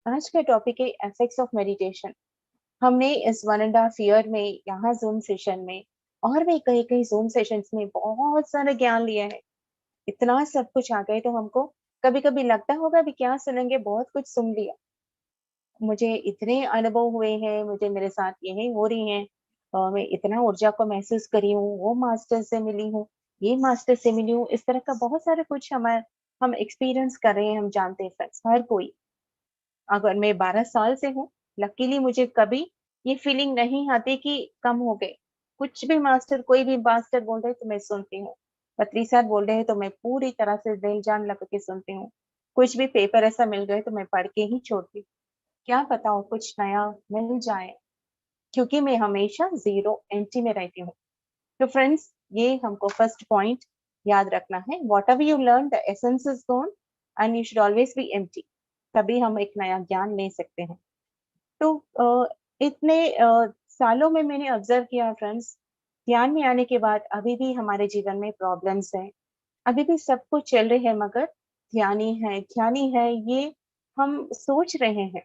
आज का टॉपिक है इफेक्ट्स ऑफ मेडिटेशन। हमने इस 1.5 ईयर में यहाँ जूम सेशन में और भी कई कई जूम सेशंस में बहुत सारा ज्ञान लिया है। इतना सब कुछ आ गए तो हमको कभी कभी लगता होगा भी क्या सुनेंगे, बहुत कुछ सुन लिया। मुझे इतने अनुभव हुए हैं, मुझे मेरे साथ यही हो रही है। मैं इतना ऊर्जा को महसूस करी हूँ, वो मास्टर से मिली हूँ, ये मास्टर से मिली हूँ। इस तरह का बहुत सारा कुछ हम एक्सपीरियंस कर रहे हैं। हम जानते हैं फ्रेंड्स, हर कोई। अगर मैं 12 साल से हूँ, लकीली मुझे कभी ये फीलिंग नहीं आती कि कम हो गए। कुछ भी मास्टर, कोई भी मास्टर बोल रहे तो मैं सुनती हूँ। पत्री सर बोल रहे हैं तो मैं पूरी तरह से दिल जान लगा के सुनती हूँ। कुछ भी पेपर ऐसा मिल गए तो मैं पढ़ के ही छोड़ती हूँ। क्या पता हो कुछ नया मिल जाए, क्योंकि मैं हमेशा जीरो एंटी में रहती हूँ। तो फ्रेंड्स, ये हमको फर्स्ट पॉइंट याद रखना है। What ever you learn the essence is gone and you should always be empty. तभी हम एक नया ज्ञान ले सकते हैं। तो इतने सालों में मैंने ऑब्जर्व किया फ्रेंड्स, ध्यान में आने के बाद अभी भी हमारे जीवन में प्रॉब्लम्स हैं। अभी भी सब कुछ चल रहे हैं, मगर ध्यानी है ये हम सोच रहे हैं।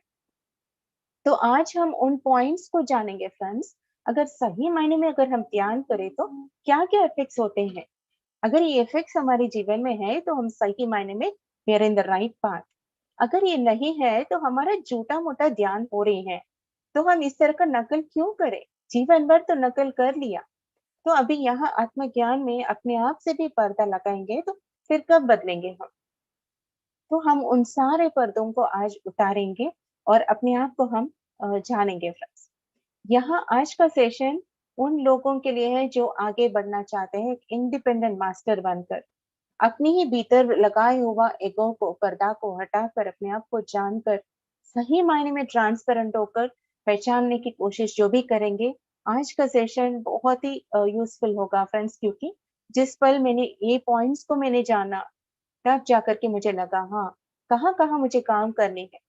तो आज हम उन पॉइंट्स को जानेंगे फ्रेंड्स। अगर सही मायने में अगर हम ध्यान करें तो क्या क्या इफेक्ट्स होते हैं। अगर ये इफेक्ट्स हमारे जीवन में है तो हम सही मायने में we are in the right path. अगर ये नहीं है तो हमारा झूठा मोटा ध्यान हो रही है। तो हम इस तरह का नकल क्यों करें? जीवन भर तो नकल कर लिया। तो अभी यहाँ आत्मज्ञान में अपने आप से भी पर्दा लगाएंगे तो फिर कब बदलेंगे हम? तो हम उन सारे पर्दों को आज उतारेंगे और अपने आप को हम जानेंगे फ्रेंड्स। यहाँ आज का सेशन उन लोगों के लिए है जो आगे बढ़ना चाहते हैं, इंडिपेंडेंट मास्टर बनकर अपने ही भीतर लगाए हुआ ईगो को, पर्दा को हटाकर अपने आप को जानकर सही मायने में ट्रांसपेरेंट होकर पहचानने की कोशिश जो भी करेंगे। आज का सेशन बहुत ही यूजफुल होगा फ्रेंड्स, क्योंकि जिस पल मैंने ये पॉइंट्स को मैंने जाना, तब जाकर के मुझे लगा हाँ, कहाँ कहाँ मुझे काम करनी है।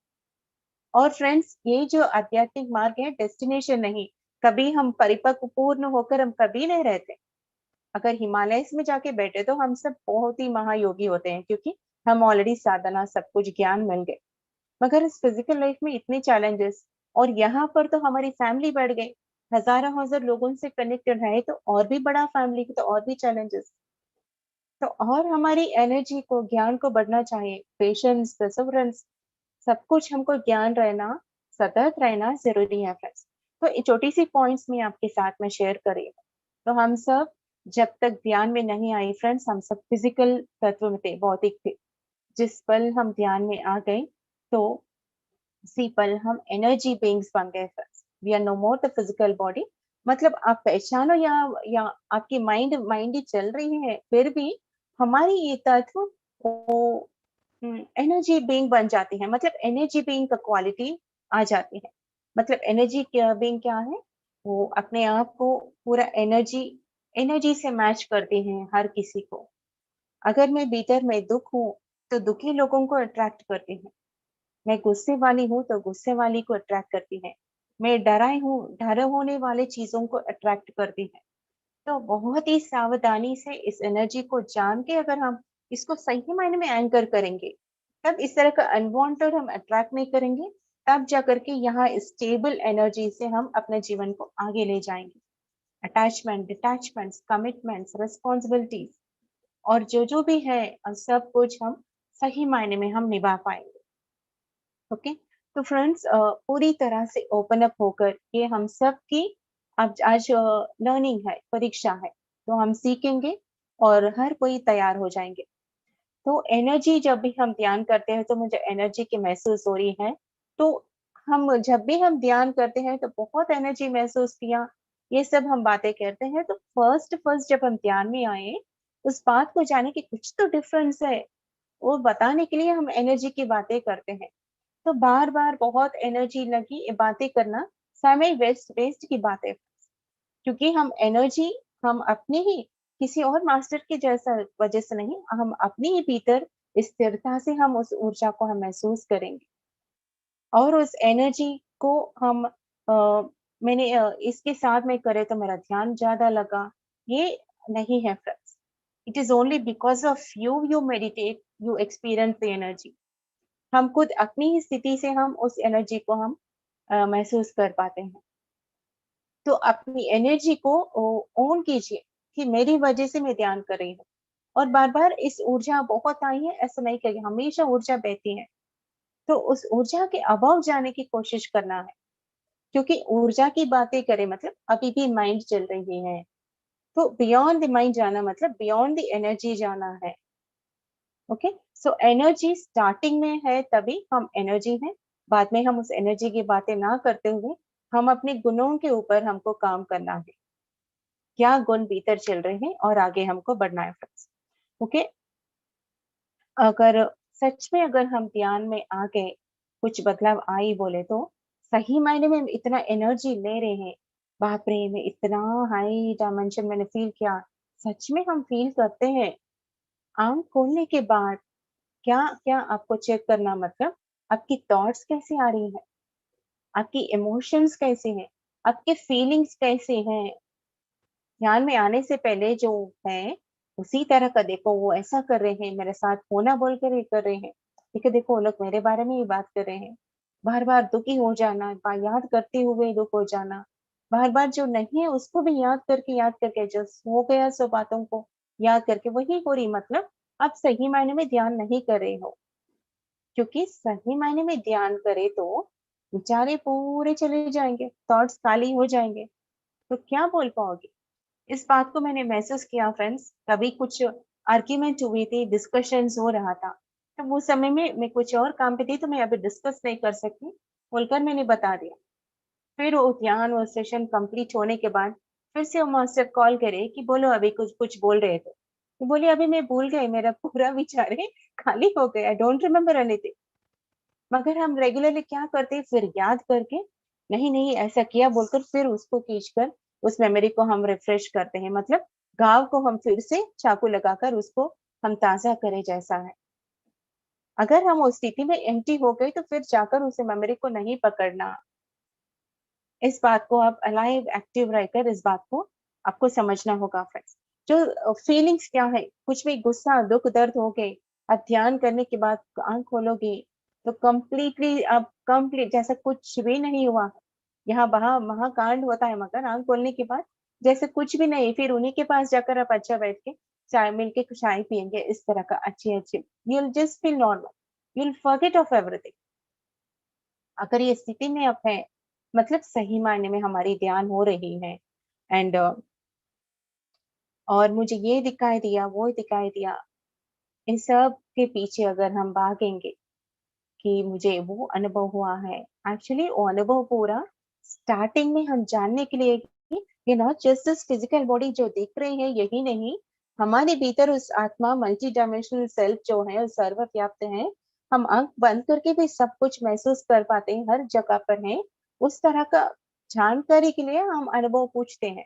और फ्रेंड्स, ये जो आध्यात्मिक मार्ग है डेस्टिनेशन नहीं। कभी हम परिपक्व पूर्ण होकर हम कभी नहीं रहते। अगर हिमालय में जाके बैठे तो हम सब बहुत ही महायोगी होते हैं, क्योंकि हम ऑलरेडी साधना सब कुछ ज्ञान मिल गए। मगर इस फिजिकल लाइफ में इतने चैलेंजेस, और यहाँ पर तो हमारी फैमिली बढ़ गई। हजारों हजार लोगों से कनेक्टेड है तो और भी बड़ा फैमिली तो और भी चैलेंजेस। तो और हमारी एनर्जी को, ज्ञान को बढ़ना चाहिए, पेशेंस, परसेवरेंस, सब कुछ हमको ज्ञान रहना, सतर्क रहना जरूरी है फ्रेंड्स। तो ये छोटी सी पॉइंट्स में आपके साथ में शेयर करें। तो हम सब जब तक ध्यान में नहीं आई फ्रेंड्स, हम सब फिजिकल तत्व में थे, भौतिक थे। जिस पल हम ध्यान में आ गए तो उसी पल हम एनर्जी बीइंग्स बन गए friends. We are no more the physical body. मतलब आप पहचानो या आपकी माइंड माइंड ही चल रही है, फिर भी हमारी ये तत्व वो एनर्जी बीइंग बन जाती है। मतलब एनर्जी बीइंग का क्वालिटी आ जाती है। मतलब एनर्जी बीइंग क्या है? वो अपने आप को पूरा एनर्जी एनर्जी से मैच करती हैं हर किसी को। अगर मैं भीतर में दुख हूँ तो दुखी लोगों को अट्रैक्ट करती हूँ। मैं गुस्से वाली हूँ तो गुस्से वाली को अट्रैक्ट करती है। मैं डराई हूँ, डरे होने वाले चीजों को अट्रैक्ट करती है। तो बहुत ही सावधानी से इस एनर्जी को जान के अगर हम इसको सही मायने में एंकर करेंगे, तब इस तरह का अनवांटेड हम अट्रैक्ट नहीं करेंगे। तब जाकर के यहाँ स्टेबल एनर्जी से हम अपने जीवन को आगे ले जाएंगे। अटैचमेंट, डिटैचमेंट्स, कमिटमेंट्स, रिस्पॉन्सिबिलिटीज और जो भी है, सब कुछ हम सही मायने में हम निभा पाएंगे। ओके। तो फ्रेंड्स, पूरी तरह से ओपन अप होकर, ये हम सब की अब आज लर्निंग है, परीक्षा है। तो हम सीखेंगे और हर कोई तैयार हो जाएंगे। तो एनर्जी, जब भी हम ध्यान करते हैं तो मुझे एनर्जी की महसूस हो रही है। तो हम जब भी हम ध्यान करते हैं तो बहुत एनर्जी महसूस किया, ये सब हम बातें करते हैं। तो फर्स्ट फर्स्ट जब हम ध्यान में आए, उस बात को जाने की कुछ तो डिफरेंस है, वो बताने के लिए हम एनर्जी की बातें करते हैं। तो बार बार बहुत एनर्जी लगी ये बातें करना, समय वेस्ट वेस्ट की बात है। क्योंकि हम एनर्जी, हम अपने ही किसी और मास्टर की जैसा वजह से नहीं, हम अपने ही भीतर स्थिरता से हम उस ऊर्जा को हम महसूस करेंगे। और उस एनर्जी को हम मैंने इसके साथ में करे तो मेरा ध्यान ज्यादा लगा, ये नहीं है friends. It is only because of you meditate, you experience the energy. हम खुद अपनी ही स्थिति से हम उस एनर्जी को हम महसूस कर पाते हैं। तो अपनी एनर्जी को ऑन कीजिए कि मेरी वजह से मैं ध्यान कर रही हूँ, और बार-बार इस ऊर्जा बहुत आई है ऐसा नहीं करिए, हमेशा ऊर्जा बहती है। तो उस ऊर्जा के अबव जाने की कोशिश करना है, क्योंकि ऊर्जा की बातें करें मतलब अभी भी माइंड चल रही है। तो बियॉन्ड द माइंड जाना मतलब बियॉन्ड द एनर्जी जाना है। ओके, सो एनर्जी स्टार्टिंग में है तभी हम एनर्जी हैं, बाद में हम उस एनर्जी की बातें ना करते हुए हम अपने गुणों के ऊपर हमको काम करना है। क्या गुण भीतर चल रहे हैं और आगे हमको बढ़ना है फ्रेंड्स। ओके, अगर सच में अगर हम ध्यान में आ गए, कुछ बदलाव आई बोले तो सही मायने में हम इतना एनर्जी ले रहे हैं, बाप रे! मैं इतना हाई डायमेंशन मैंने फील किया, सच में हम फील करते हैं। आँख खोलने के बाद क्या आपको चेक करना मतलब आपकी थॉट्स कैसी आ रही हैं, आपकी इमोशंस कैसे हैं, आपके फीलिंग्स कैसे हैं। ध्यान में आने से पहले जो है, उसी तरह का देखो वो ऐसा कर रहे हैं, मेरे साथ होना बोलकर ये कर रहे हैं। ठीक है, देखो वो लोग मेरे बारे में ही बात कर रहे हैं। बार-बार दुखी हो जाना, याद करते हुए दुःख हो जाना। बार-बार जो नहीं है उसको भी याद करके जो हो गया सो बातों को याद करके वही हो रही, मतलब आप सही मायने में ध्यान नहीं कर रहे हो। क्योंकि सही मायने में ध्यान करें तो विचारे पूरे चले जाएँगे, थॉट्स खाली हो जाएँगे, तो क्या बोल पाओगे? इस बात को मैंने महसूस किया फ्रेंड्स, कभी कुछ आर्ग्यूमेंट हुई थी, डिस्कशंस हो रहा था। तो वो समय में मैं कुछ और काम पे थी तो मैं अभी डिस्कस नहीं कर सकती, बोलकर मैंने बता दिया। फिर वो ध्यान वो सेशन कंप्लीट होने के बाद फिर से वो मास्टर कॉल करे कि बोलो अभी कुछ कुछ बोल रहे थे। तो बोली अभी मैं भूल गई, मेरा पूरा विचार खाली हो गया, आई डोंट रिमेंबर एनीथिंग। मगर हम रेगुलरली क्या करते हैं फिर याद करके नहीं ऐसा किया बोलकर फिर उसको खींचकर उस मेमोरी को हम रिफ्रेश करते हैं, मतलब घाव को हम फिर से चाकू लगाकर उसको हम ताजा करें जैसा है। अगर हम उस स्थिति में एम्प्टी हो गए तो फिर जाकर उस मेमोरी को नहीं पकड़ना। इस बात को आप अलाइव एक्टिव रहकर इस बात को आपको समझना होगा फ्रेंड्स। जो फीलिंग्स क्या है, कुछ भी गुस्सा, दुःख, दर्द हो गए, आप ध्यान करने के बाद आँख खोलोगे, तो कंप्लीटली आप कंप्लीट जैसा कुछ भी नहीं हुआ। यहाँ वहाँ महाकांड होता है मगर आँख खोलने के बाद जैसे कुछ भी नहीं, फिर उन्हीं के पास जाकर आप अच्छा बैठ के चाय मिलके चाय पिएँगे इस तरह का अच्छी-अच्छी। You will just feel normal, you will forget of everything. अगर ये स्थिति में आप हैं, मतलब सही मायने में हमारी ध्यान हो रही है एंड और मुझे ये दिखाई दिया, वो दिखाई दिया, इन सब के पीछे अगर हम भागेंगे कि मुझे वो अनुभव हुआ है, एक्चुअली वो अनुभव पूरा स्टार्टिंग में हम जानने के लिए कि ये not just this physical body जो दिख रही है यही नहीं, हमारे भीतर उस आत्मा मल्टी डायमेंशनल सेल्फ जो है, वो सर्वव्याप्त है। हम आँख बंद करके भी सब कुछ महसूस कर पाते हैं, हर जगह पर है। उस तरह का जानकारी के लिए हम अनुभव पूछते हैं।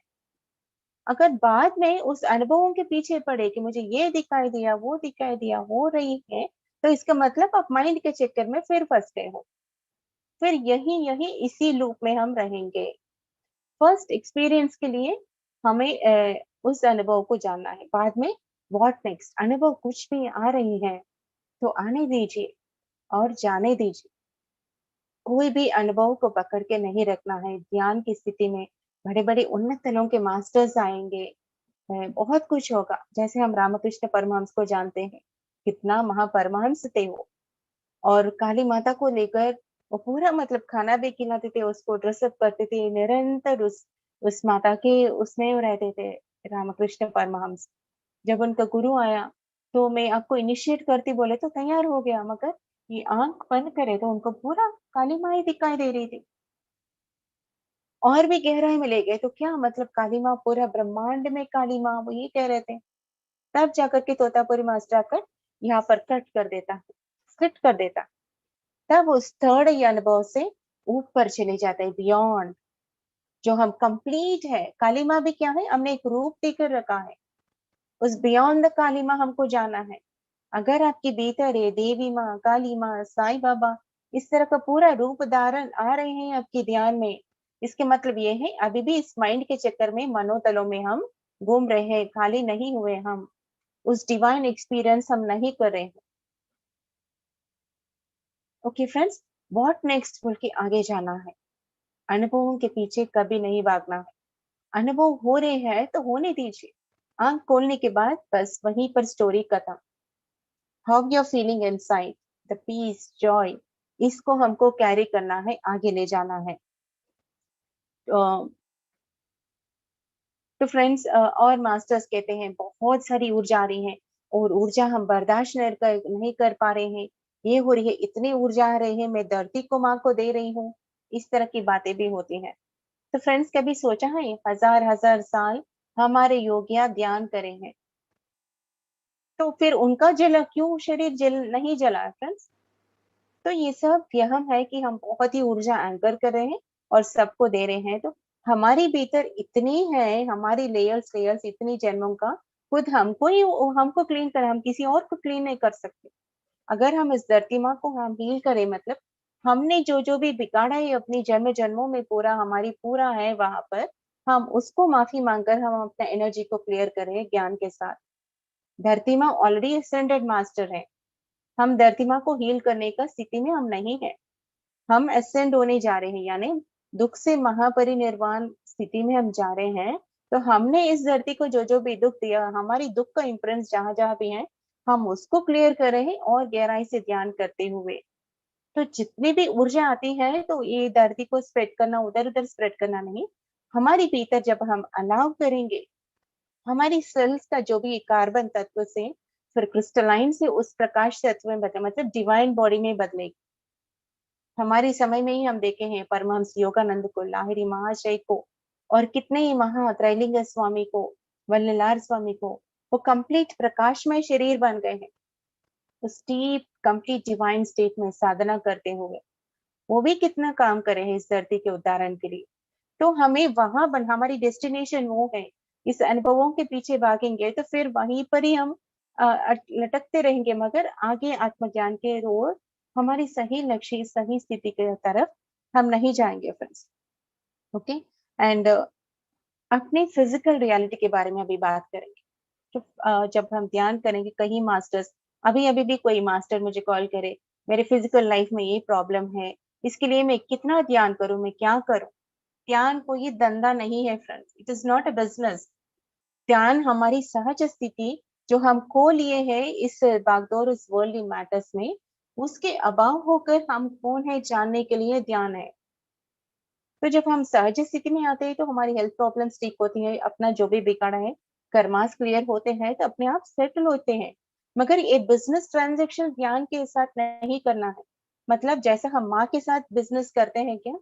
अगर बाद में उस अनुभवों के पीछे पड़े कि मुझे ये दिखाई दिया, वो दिखाई दिया, हो रही है, तो इसका मतलब आप माइंड के चक्कर में फिर फँस गए हो। फिर यही-यही इसी लूप में हम रहेंगे। फर्स्ट एक्सपीरियंस के लिए हमें उस अनुभव को जानना है। बाद में व्हाट नेक्स्ट? अनुभव कुछ भी आ रही है, तो आने दीजिए और जाने दीजिए। कोई भी अनुभव को पकड़ के नहीं रखना है। ध्यान की स्थिति में बड़े-बड़े उन्नत तलों के मास्टर्स आएँगे, बहुत कुछ होगा। जैसे हम रामकृष्ण परमहंस को जानते हैं, कितना महापरमहंस थे वो। और काली माता को लेकर वो पूरा मतलब खाना भी खिलाते थे, उसको ड्रेसअप करते थे, निरंतर उस माता के उसमें वो रहते थे, रामकृष्ण परमहंस। जब उनका गुरु आया, तो मैं आपको इनिशिएट करती बोले तो तैयार हो गया, मगर ये आँख बंद करे तो उनको पूरा काली माँ ही दिखाई दे रही थी। और भी गहराई में ले गए तो क्या मतलब काली माँ पूरा ब्रह्मांड में काली माँ, वो ये कह रहे थे। तब जाकर के तोतापुरी मास्टर आकर यहाँ पर कट कर देता, स्किट कर देता। तब उस थर्ड ये अनुभव से ऊपर चले जाते हैं, बियॉन्ड जो हम कंप्लीट है। काली माँ भी क्या है? हमने एक रूप देकर रखा है। उस बियॉन्ड द काली माँ हमको जाना है। अगर आपके भीतर ये देवी माँ, काली माँ, साईं बाबा इस तरह का पूरा रूप धारण आ रहे हैं आपके ध्यान में, इसके मतलब ये है अभी भी इस माइंड के चक्कर में मनोतलों में हम घूम रहे हैं, खाली नहीं हुए हम। उस डिवाइन एक्सपीरियंस हम नहीं कर रहे हैं। ओके फ्रेंड्स, व्हाट नेक्स्ट बोल के आगे जाना है। अनुभवों के पीछे कभी नहीं भागना है। अनुभव हो रहे हैं तो होने दीजिए। आंख खोलने के बाद बस वहीं पर स्टोरी खत्म। How you feeling inside, the peace, joy, इसको हमको कैरी करना है, आगे ले जाना है। तो फ्रेंड्स, और मास्टर्स कहते हैं बहुत सारी ऊर्जा आ रही है और ऊर्जा हम बर्दाश्त नहीं कर पा रहे हैं। ये हो रही है, इतनी ऊर्जा आ रही है, मैं धरती को माँ को दे रही हूँ। इस तरह की बातें भी होती हैं। तो फ्रेंड्स, कभी सोचा है हजार हजार साल हमारे योगिया ध्यान करे हैं, तो फिर उनका जला क्यों शरीर जल नहीं जला फ्रेंड्स? तो ये सब वहम है कि हम बहुत ही ऊर्जा एंकर कर रहे हैं और सबको दे रहे हैं। तो हमारी भीतर इतनी है, हमारी लेयर्स लेयर्स इतनी जन्मों का, खुद हमको ही हमको क्लीन कर, हम किसी और को क्लीन नहीं कर सकते। अगर हम इस धरती माँ को हम हील करें, मतलब हमने जो जो भी बिगाड़ा है अपनी जन्म जन्मों में, पूरा हमारी पूरा है वहां पर, हम उसको माफी मांगकर हम अपना एनर्जी को क्लियर करें ज्ञान के साथ। धरती माँ ऑलरेडी असेंडेड मास्टर है। हम धरती माँ को हील करने का स्थिति में हम नहीं है। हम असेंड होने जा रहे हैं, यानी दुख से महापरिनिर्वाण स्थिति में हम जा रहे हैं। तो हमने इस धरती को जो जो भी दुख दिया, हमारी दुख का इम्प्रिंट्स जहां जहां भी है, हम उसको क्लियर कर रहे हैं और गहराई से ध्यान करते हुए। तो जितनी भी ऊर्जा आती है, तो ये धरती को स्प्रेड करना, उधर उधर स्प्रेड करना नहीं। हमारी भीतर जब हम अलाउ करेंगे, हमारी सेल्स का जो भी कार्बन तत्व से फिर क्रिस्टलाइन से उस प्रकाश तत्व में बदले, मतलब डिवाइन बॉडी में बदलेगी। हमारे समय में ही हम देखे हैं परमहंस योगानंद को, लाहिरी महाशय को, और कितने ही त्रैलिंग स्वामी को, वल्ललार स्वामी को, वो कंप्लीट प्रकाशमय शरीर बन गए हैं उस डीप कंप्लीट डिवाइन स्टेट में साधना करते हुए। वो भी कितना काम करे हैं इस धरती के उद्धारण के लिए। तो हमें वहां हमारी डेस्टिनेशन वो है। इस अनुभवों के पीछे भागेंगे तो फिर वहीं पर ही हम लटकते रहेंगे, मगर आगे आत्मज्ञान के ओर, हमारी सही लक्ष्य, सही स्थिति के तरफ हम नहीं जाएंगे फ्रेंड्स। ओके। एंड अपनी फिजिकल रियलिटी के बारे में अभी बात करेंगे। तो जब हम ध्यान करेंगे, कहीं मास्टर्स, अभी अभी भी कोई मास्टर मुझे कॉल करे, मेरे फिजिकल लाइफ में ये प्रॉब्लम है, इसके लिए मैं कितना ध्यान करूं, मैं क्या करूं? ध्यान कोई धंधा नहीं है friends, it is not a business. ध्यान हमारी सहज स्थिति जो हम खो लिए हैं इस भागदौड़, इस वर्ल्डली मैटर्स में, उसके अभाव होकर हम कौन है जानने के लिए ध्यान है। तो जब हम सहज स्थिति में आते हैं तो हमारी हेल्थ प्रॉब्लम्स ठीक होती है, अपना जो भी बिगाड़ा है कर्मास क्लियर होते हैं, तो अपने आप सेटल होते हैं। मगर ये बिजनेस ट्रांजेक्शन ज्ञान के साथ नहीं करना है। मतलब जैसा हम माँ के साथ बिजनेस करते हैं क्या,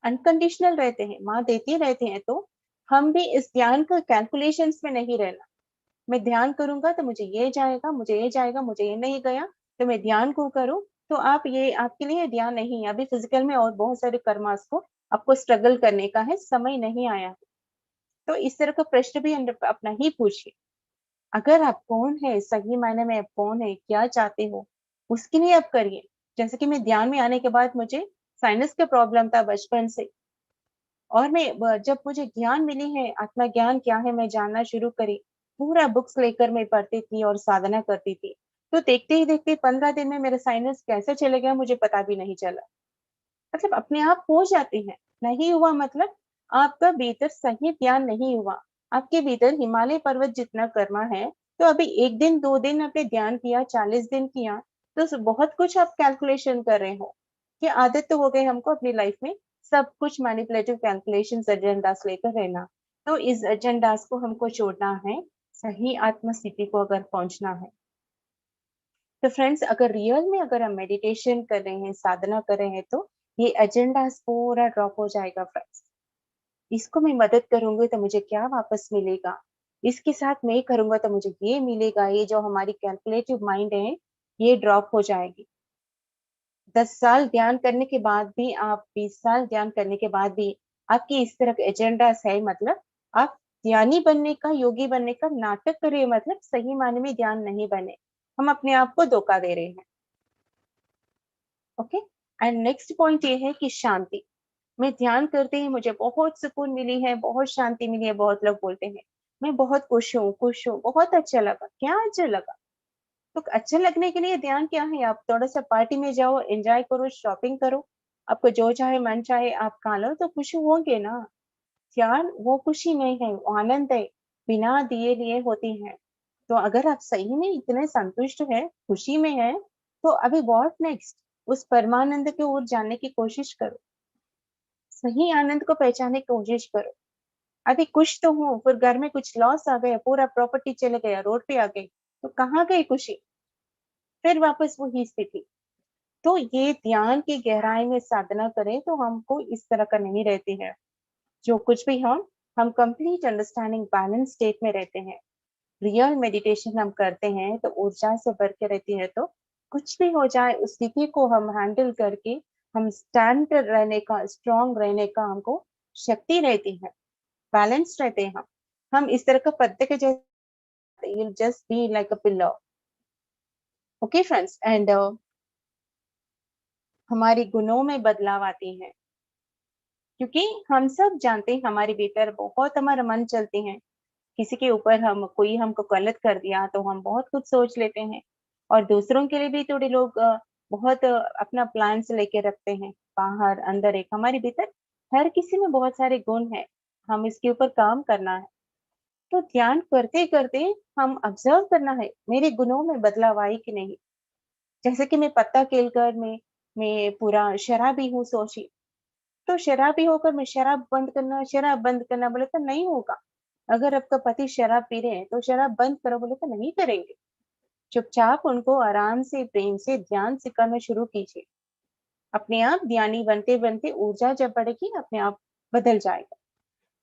अनकंडीशनल रहते हैं, माँ देती रहते हैं, तो हम भी इस ध्यान का कैलकुलेशंस में नहीं रहना। मैं ध्यान करूंगा तो मुझे ये जाएगा, मुझे ये जाएगा, मुझे ये नहीं गया, तो मैं ध्यान को करूं। तो आप ये, आपके लिए ध्यान नहीं है अभी फिजिकल में, और बहुत सारे कर्मास को आपको स्ट्रगल करने का है, समय नहीं आया है। तो इस तरह का प्रश्न भी अपना ही पूछिए। अगर आप कौन है, सही मायने में आप कौन है, क्या चाहते हो, उसके लिए आप करिए। जैसे कि मैं ध्यान में आने के बाद मुझे साइनस का प्रॉब्लम था बचपन से, और मैं जब मुझे ज्ञान मिली है, आत्मा ज्ञान क्या है, मैं जानना शुरू करी, पूरा बुक्स लेकर मैं पढ़ती थी और साधना करती थी। तो देखते ही देखते 15 दिन में मेरा साइनस कैसे चले गया मुझे पता भी नहीं चला। मतलब अपने आप हो जाते हैं। नहीं हुआ मतलब आपका भीतर सही ध्यान नहीं हुआ। आपके भीतर हिमालय पर्वत जितना कर्मा है, तो अभी एक दिन दो दिन आपने ध्यान किया, 40 दिन किया, तो बहुत कुछ आप कैलकुलेशन कर रहे हो। ये आदत तो हो गई हमको अपनी लाइफ में, सब कुछ मैनिपुलेटिव कैलकुलेशन एजेंडास लेकर रहना। तो इस एजेंडास को हमको छोड़ना है, सही आत्म स्थिति को अगर पहुंचना है। तो फ्रेंड्स, अगर रियल में अगर हम मेडिटेशन कर रहे हैं, साधना कर रहे हैं, तो ये एजेंडा पूरा ड्रॉप हो जाएगा फ्रेंड्स। इसको मैं मदद करूंगी तो मुझे क्या वापस मिलेगा, इसके साथ मैं करूंगा तो मुझे ये मिलेगा, ये जो हमारी कैलकुलेटिव माइंड है, ये ड्रॉप हो जाएगी। 10 साल ध्यान करने के बाद भी, आप 20 साल ध्यान करने के बाद भी आपकी इस तरह एजेंडास है, मतलब आप ज्ञानी बनने का, योगी बनने का नाटक कर रहे हैं, मतलब सही मायने में ध्यान नहीं बने, हम अपने आप को धोखा दे रहे हैं। ओके। एंड नेक्स्ट पॉइंट ये है कि शांति। मैं ध्यान करते ही मुझे बहुत सुकून मिली है, बहुत शांति मिली है। बहुत लोग बोलते हैं मैं बहुत खुश हूँ, खुश हूँ, बहुत अच्छा लगा। क्या अच्छा लगा? तो अच्छा लगने के लिए ध्यान क्या है? आप थोड़ा-सा पार्टी में जाओ, एन्जॉय करो, शॉपिंग करो, आपको जो चाहे मन चाहे आप खा लो तो खुश होंगे ना। ध्यान वो खुशी नहीं है, वो आनंद है, बिना दिए लिए होती है। तो अगर आप सही में इतने संतुष्ट हैं, खुशी में हैं, तो अभी व्हाट नेक्स्ट? उस परमानंद की ओर जाने की कोशिश करो, सही आनंद को पहचानने की कोशिश करो। अभी खुश तो हूँ, फिर घर में कुछ लॉस आ गया, पूरा प्रॉपर्टी चले गया, रोड पे आ गई, तो कहाँ गई खुशी? फिर वापस वही स्थिति। तो ये ध्यान की गहराई में साधना करें तो हमको इस तरह का नहीं रहती है। जो कुछ भी हम कंप्लीट अंडरस्टैंडिंग बैलेंस स्टेट में रहते हैं। रियल मेडिटेशन हम करते हैं तो ऊर्जा से भर के रहती है, तो कुछ भी हो जाए उस स्थिति को हम हैंडल करके हम स्टैंड रहने का, स्ट्रांग रहने का हमको शक्ति रहती है, बैलेंस रहते हैं हम इस तरह का पत्ते के जैसे, you just be like a pillar. Okay friends, and हमारे गुणों में बदलाव आती है, क्योंकि हम सब जानते हैं हमारे भीतर बहुत हमारा मन चलते हैं। किसी के ऊपर हम कोई हमको गलत कर दिया तो हम बहुत कुछ सोच लेते हैं, और दूसरों के लिए भी थोड़े लोग बहुत अपना प्लान्स लेके रखते हैं, बाहर अंदर एक हमारे भीतर हर किसी में बहुत सारे गुण हैं, हम इसके ऊपर काम करना है। तो ध्यान करते करते हम ऑब्जर्व करना है मेरे गुणों में बदलाव आई कि नहीं। जैसे कि मैं पत्ता खेलकर मैं पूरा शराबी हूँ सोची, तो शराबी होकर मैं शराब बंद करना बोले तो नहीं होगा। अगर आपका पति शराब पी रहे हैं तो शराब बंद करो बोले तो नहीं करेंगे। चुपचाप उनको आराम से, प्रेम से ध्यान सिखाना शुरू कीजिए। अपने आप ध्यानी बनते बनते ऊर्जा जब बढ़ेगी अपने आप बदल जाएगा।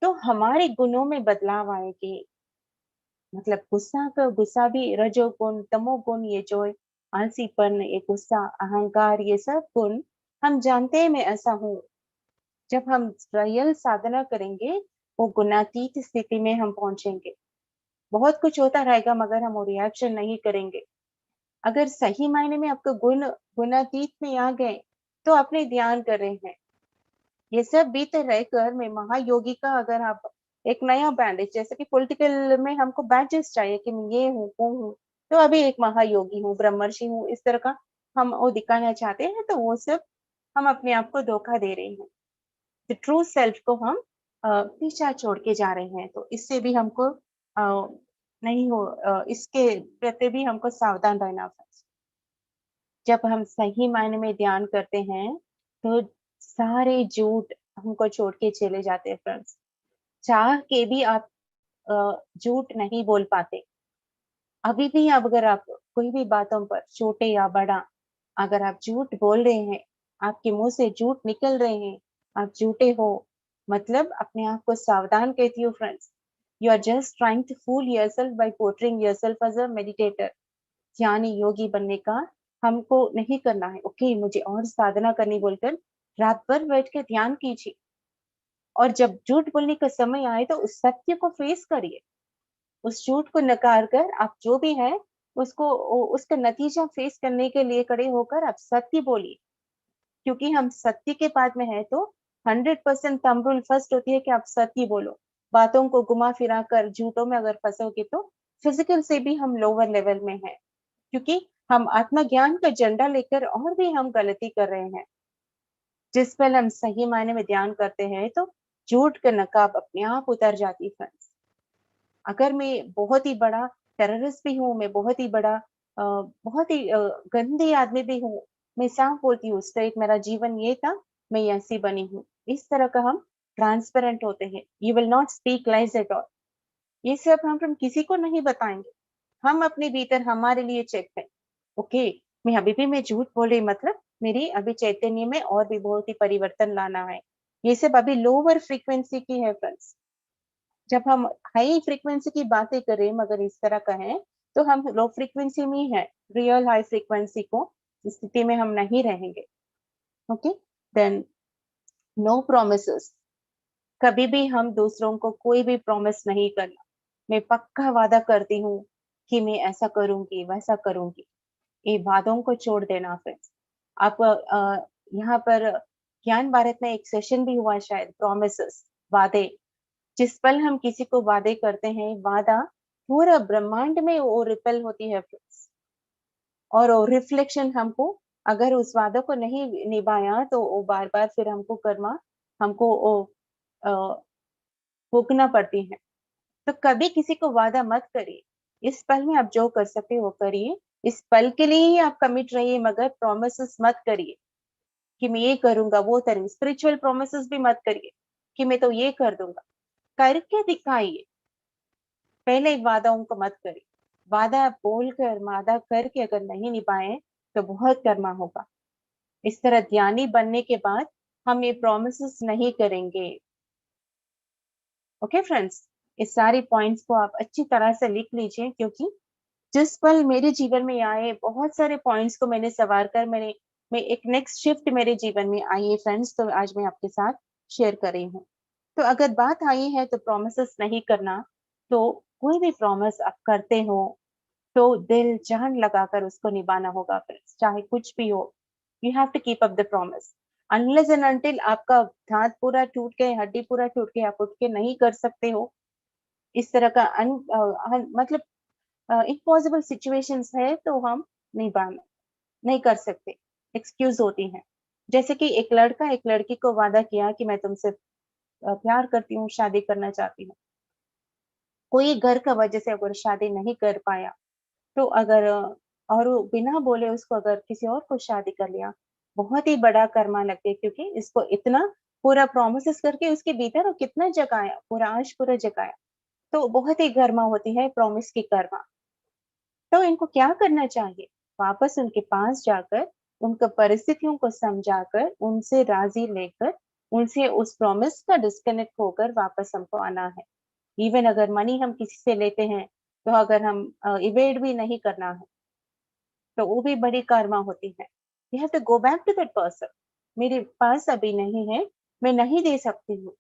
तो हमारे गुणों में बदलाव आएगी, मतलब गुस्सा भी रजोगुण, तमोगुण, ये जो आलसीपन, ये गुस्सा, अहंकार, ये सब गुण हम जानते हैं मैं ऐसा हूँ। जब हम रियल साधना करेंगे, वो गुणातीत स्थिति में हम पहुंचेंगे। बहुत कुछ होता रहेगा मगर हम वो रिएक्शन नहीं करेंगे। अगर सही मायने में आपका गुणातीत में आ गए, तो अपने ध्यान कर रहे हैं। ये सब भीतर रहकर मैं महायोगी का, अगर आप एक नया बैंडेज, जैसे कि पॉलिटिकल में हमको बैजेस चाहिए कि मैं ये हूँ, वो हूँ, तो अभी एक महायोगी हूँ, ब्रह्मर्षि हूँ, इस तरह का हम वो दिखाना चाहते हैं, तो वो सब हम अपने आप को धोखा दे रहे हैं। द ट्रू सेल्फ को हम पीछा छोड़ के जा रहे हैं, तो इससे भी हमको नहीं हो, इसके प्रति भी हमको सावधान रहना होगा। जब हम सही मायने में ध्यान करते हैं, तो सारे झूठ हमको छोड़ के चले जाते हैं फ्रेंड्स। चाह के भी आप झूठ नहीं बोल पाते। अभी भी अब अगर आप कोई भी बातों पर, छोटे या बड़ा, अगर आप झूठ बोल रहे हैं, आपके मुंह से झूठ निकल रहे हैं, आप झूठे हो, मतलब अपने आप को सावधान कहती हूँ friends. You are just trying to fool yourself by portraying yourself as a meditator. ज्ञानी योगी बनने का हमको नहीं करना है। ओके, मुझे और साधना करनी बोलकर रात भर बैठ के ध्यान कीजिए, और जब झूठ बोलने का समय आए तो उस सत्य को फेस करिए। उस झूठ को नकार कर आप जो भी है उसको, उसका नतीजा फेस करने के लिए खड़े होकर आप सत्य बोलिए। क्योंकि हम सत्य के पास में है तो 100% थंब रूल फर्स्ट होती है कि आप सत्य बोलो। बातों को घुमा फिरा कर झूठों में अगर फंसोगे तो फिजिकल से भी हम लोअर लेवल में है, क्योंकि हम आत्मज्ञान का झंडा लेकर और भी हम गलती कर रहे हैं। जिस पल हम सही मायने में ध्यान करते हैं तो झूठ का नकाब अपने आप उतर जाती है फ्रेंड्स। अगर मैं बहुत ही बड़ा टेररिस्ट भी हूँ, मैं बहुत ही बड़ा बहुत ही गंदी आदमी भी हूँ, मैं साफ बोलती हूँ स्ट्रेट, मेरा जीवन ये था, मैं ऐसी बनी हूँ, इस तरह का हम ट्रांसपेरेंट होते हैं। You will not speak lies at all. ये सब हम किसी को नहीं बताएंगे। हम अपने भीतर हमारे लिए चेक है। ओके, मैं अभी भी मैं झूठ बोल रही, मतलब मेरी अभी चैतन्य में और भी बहुत ही परिवर्तन लाना है। ये सब अभी लोअर फ्रीक्वेंसी की है फ्रेंड्स। जब हम हाई फ्रीक्वेंसी की बातें करें मगर इस तरह का है, तो हम लो फ्रीक्वेंसी में ही है। रियल हाई फ्रीक्वेंसी को स्थिति में हम नहीं रहेंगे। Okay, then no promises. कभी भी हम दूसरों को कोई भी प्रॉमिस नहीं करना। मैं पक्का वादा करती हूँ कि मैं ऐसा करूंगी, वैसा करूंगी। ये वादों को छोड़ देना फ्रेंड्स। आप यहाँ पर ज्ञान भारत में एक सेशन भी हुआ शायद, प्रॉमिसेस, वादे। जिस पल हम किसी को वादे करते हैं, वादा पूरा ब्रह्मांड में वो रिपेल होती है फ्रेंड्स। और रिफ्लेक्शन हमको, अगर उस वादों को नहीं निभाया तो वो बार-बार फिर हमको कर्मा हमको अ, भोगना पड़ती है। तो कभी किसी को वादा मत करिए। इस पल में आप जो कर सकते हो वो करिए। इस पल के लिए ही आप कमिट रहिए, मगर प्रॉमिसेस मत करिए कि मैं ये करूँगा, वो करूँगी। स्पिरिचुअल प्रॉमिसेस भी मत करिए कि मैं तो ये कर दूँगा। करके दिखाइए, पहले वादाओं को मत करिए। वादा बोलकर, वादा करके अगर नहीं निभाए, तो बहुत कर्मा होगा। इस तरह ज्ञानी बनने के बाद हम ये प्रॉमिसेस नहीं करेंगे। Okay friends? इस सारी पॉइंट्स को आप अच्छी तरह से लिख लीजिए, क्योंकि जिस पल मेरे जीवन में आए, बहुत सारे पॉइंट्स को मैंने सवार कर मैं एक नेक्स्ट शिफ्ट मेरे जीवन में आई है फ्रेंड्स, तो आज मैं आपके साथ शेयर कर रही हूँ। तो अगर बात आई है तो प्रॉमिसेस नहीं करना, तो कोई भी प्रॉमिस आप करते हो, तो दिल जान लगाकर उसको निभाना होगा फ्रेंड्स, चाहे कुछ भी हो। You have to keep up the promise. Unless and until आपका दाँत पूरा टूट के, हड्डी पूरा टूट के आप उठ के नहीं कर सकते हो, इस तरह का मतलब इम्पॉसिबल सिचुएशंस है, तो हम नहीं कर सकते, एक्सक्यूज होती हैं। जैसे कि एक लड़का एक लड़की को वादा किया कि मैं तुमसे प्यार करती हूँ, शादी करना चाहती हूँ। कोई घर का वजह से अगर शादी नहीं कर पाया, तो अगर और वो बिना बोले उसको अगर किसी और को शादी कर लिया, बहुत ही बड़ा कर्मा लगता है, क्योंकि इसको इतना पूरा प्रॉमिसेस करके उसके भीतर वो कितना जगाया, पूरा आश पूरा जगाया। तो बहुत ही कर्मा होती है प्रॉमिस की कर्मा। तो इनको क्या करना चाहिए? वापस उनके पास जाकर, उनका परिस्थितियों को समझाकर, उनसे राज़ी लेकर, उनसे उस प्रॉमिस का डिस्कनेक्ट होकर वापस हमको आना है। इवन अगर मनी हम किसी से लेते हैं, तो अगर हम इवेड भी नहीं करना है, तो वो भी बड़ी कर्मा होती है। You have to go back to that person. मेरे पास अभी नहीं है, मैं नहीं दे सकती हूँ।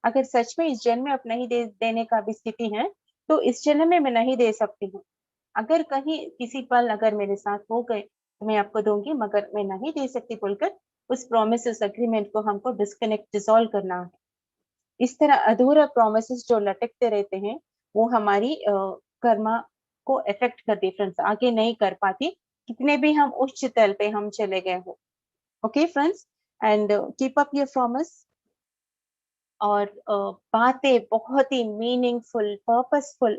अगर सच में इस जन्म में अब नहीं देने का भी स्थिति है, तो इस जन्म में मैं नहीं दे सकती हूँ। अगर कहीं किसी पल अगर मेरे साथ हो गए, तो मैं आपको दूँगी, मगर मैं नहीं दे सकती बोलकर उस प्रॉमिस, उस एग्रीमेंट को हमको डिस्कनेक्ट, डिसॉल्व करना है। इस तरह अधूरा प्रॉमिसेस जो लटकते रहते हैं, वो हमारी कर्मा को इफेक्ट करती है फ्रेंड्स, आगे नहीं कर पाती, कितने भी हम उच्च तल पे हम चले गए हों। Okay friends? And keep up your promise. और बातें बहुत ही meaningful, purposeful,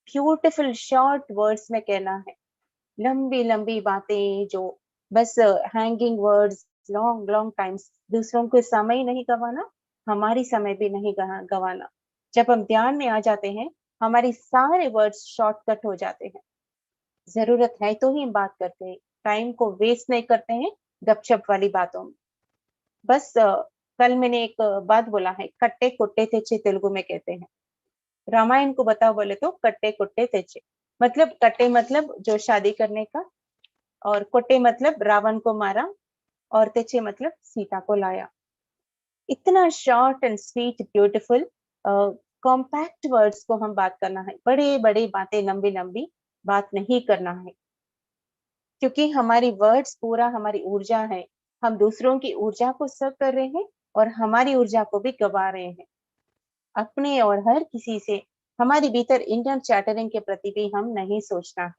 beautiful short words में कहना है। लंबी-लंबी बातें जो बस hanging words, long long times, दूसरों को समय नहीं गँवाना, हमारी समय भी नहीं गँवाना। जब हम ध्यान में आ जाते हैं, हमारे सारे वर्ड्स शॉर्टकट हो जाते हैं। ज़रूरत है तो ही हम बात करते हैं, टाइम को वेस्ट नहीं करते हैं गपशप वाली बातों में। बस कल मैंने एक बात बोला है, कट्टे-कुट्टे तेचे तेलुगु में कहते हैं। रामायण को बताओ बोले तो कट्टे-कुट्टे तेचे। मतलब कट्टे मतलब जो शादी करने का, और कोट्टे मतलब रावण को मारा, और तेचे मतलब सीता को लाया। इतना short and sweet beautiful compact words को हम बात करना है। बड़े-बड़े बातें लंबी-लंबी बात नहीं करना है, क्योंकि हमारी वर्ड्स पूरा हमारी ऊर्जा है। हम दूसरों की ऊर्जा को सर्व कर रहे हैं और हमारी ऊर्जा को भी गँवा रहे हैं। अपने और हर किसी से हमारे भीतर इंनर चैटरिंग के प्रति भी हम नहीं सोचना है।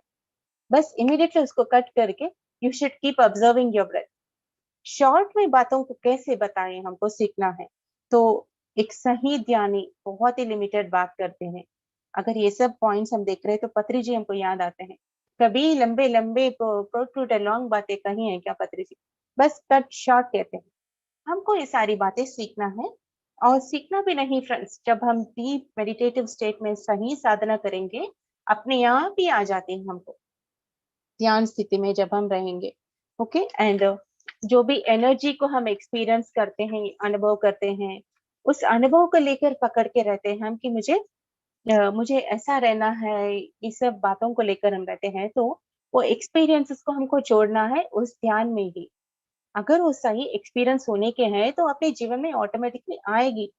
बस इमीडिएटली उसको कट करके you should keep observing your breath. Short में बातों को कैसे बताएं हमको सीखना है। तो एक सही ध्यानी बहुत ही लिमिटेड बात करते हैं। अगर ये सब पॉइंट्स हम देख रहे हैं, तो पत्री जी हमको याद आते हैं। कभी लंबे लंबे लॉन्ग बातें कही हैं क्या पत्री जी? बस कट शॉर्ट कहते हैं। हमको ये सारी बातें सीखना है, और सीखना भी नहीं फ्रेंड्स, जब हम डीप मेडिटेटिव स्टेट में सही साधना करेंगे, अपने आप ही आ जाते हैं हमको ध्यान स्थिति में जब हम रहेंगे। ओके एंड जो भी एनर्जी को हम एक्सपीरियंस करते हैं, अनुभव करते हैं, उस अनुभव को लेकर पकड़ के रहते हैं हम कि मुझे ऐसा रहना है, ये सब बातों को लेकर हम रहते हैं, तो वो एक्सपीरियंसेस को हमको जोड़ना है उस ध्यान में ही। अगर वो सही एक्सपीरियंस होने के हैं, तो अपने जीवन में ऑटोमेटिकली आएगी।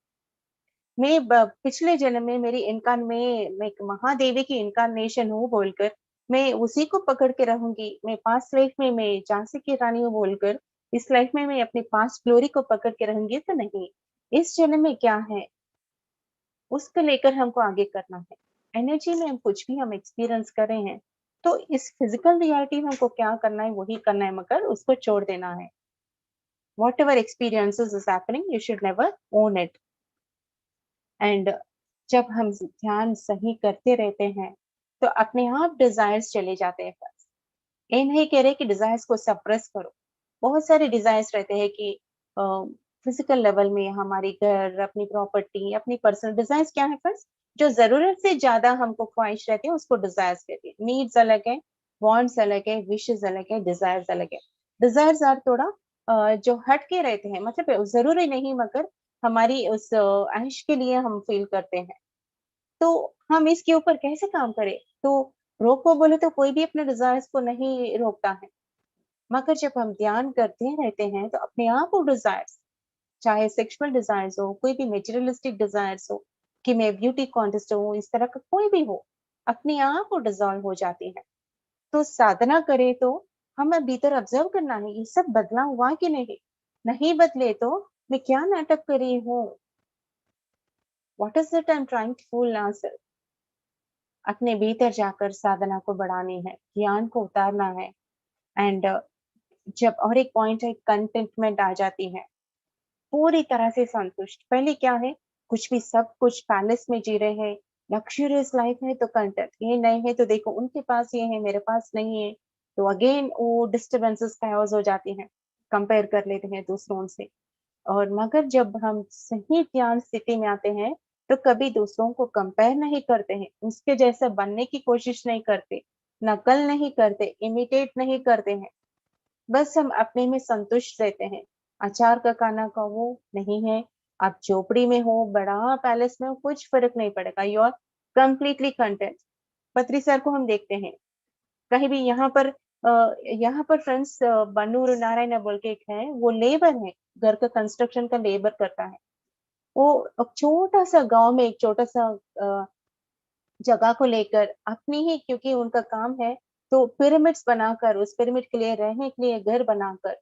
पिछले जन्म में मैं एक महादेवी की इनकारनेशन हूँ बोलकर, मैं उसी को पकड़ के रहूँगी। मैं पास्ट लाइफ में मैं झांसी की रानी हूँ बोलकर, इस लाइफ में मैं अपनी पास्ट ग्लोरी को पकड़ के रहूँगी तो नहीं। इस जन्म में क्या है, उसको लेकर हमको आगे करना है। एनर्जी में हम कुछ भी हम एक्सपीरियंस कर रहे हैं, तो इस फिजिकल रियलिटी में हमको क्या करना है वही करना है, मगर उसको छोड़ देना है। Whatever experiences is happening, you should never own it. And जब हम ध्यान सही करते रहते हैं तो अपने आप डिजायर्स चले जाते हैं पास। ये नहीं कह रहे कि डिजायर्स को सप्रेस करो। बहुत सारे डिजायर्स रहते हैं कि फिजिकल लेवल में हमारी घर, अपनी प्रॉपर्टी, अपनी पर्सनल डिजायर्स क्या है फर्स्ट, जो जरूरत से ज्यादा हमको ख्वाहिश रहती है उसको डिजायर्स कहते हैं। नीड्स अलग है, वांट्स अलग है, विशेस अलग है, डिजायर्स अलग है। डिजायर्स आर थोड़ा जो हट के रहते हैं, मतलब जरूरी नहीं मगर हमारी उस ऐश के लिए हम फील करते हैं। तो हम इसके ऊपर कैसे काम करें? तो रोको बोले तो कोई भी अपने डिजायर्स को नहीं रोकता है, मगर जब हम ध्यान करते रहते हैं तो अपने आप वो डिजायर्स, चाहे सेक्सुअल डिजायर्स हो, कोई भी मेटेरियलिस्टिक डिजायर्स हो, कि मैं ब्यूटी कॉन्टेस्ट हो, इस तरह का कोई भी हो, अपने आप वो डिजॉल्व हो जाती है। तो साधना करे तो हमें भीतर ऑब्जर्व करना है ये सब बदला हुआ कि नहीं। नहीं बदले तो मैं क्या नाटक कर रही हूँ, what is it I am trying to fool now self. अपने भीतर जाकर साधना को बढ़ानी है, ज्ञान को उतारना है। एंड जब और एक पॉइंट है, कंटेंटमेंट आ जाती है, पूरी तरह से संतुष्ट। पहले क्या है, कुछ भी सब कुछ पैलेस में जी रहे हैं, लग्जरियस लाइफ है तो कंटेंट, ये नहीं है तो देखो उनके पास ये है मेरे पास नहीं है, तो अगेन वो डिस्टर्बेंसेस कायज हो जाती हैं, कंपेयर कर लेते हैं दूसरों से। और मगर जब हम सही ध्यान स्थिति में आते हैं तो कभी दूसरों को कंपेयर नहीं करते हैं, उसके जैसा बनने की कोशिश नहीं करते, नकल नहीं करते, इमिटेट नहीं करते हैं। बस हम अपने में संतुष्ट रहते हैं। अचार का खाना का वो नहीं है, आप झोपड़ी में हो, बड़ा पैलेस में हो, कुछ फर्क नहीं पड़ेगा, यू आर कंप्लीटली कंटेंट। पत्री सर को हम देखते हैं कहीं भी, यहाँ पर फ्रेंड्स बन्नूर नारायण बोल के एक है, वो लेबर है, घर का कंस्ट्रक्शन का लेबर करता है। वो एक छोटा सा गांव में एक छोटा सा जगह को लेकर अपनी ही, क्योंकि उनका काम है, तो पिरामिड्स बनाकर, उस पिरामिड के लिए रहने के लिए घर बनाकर,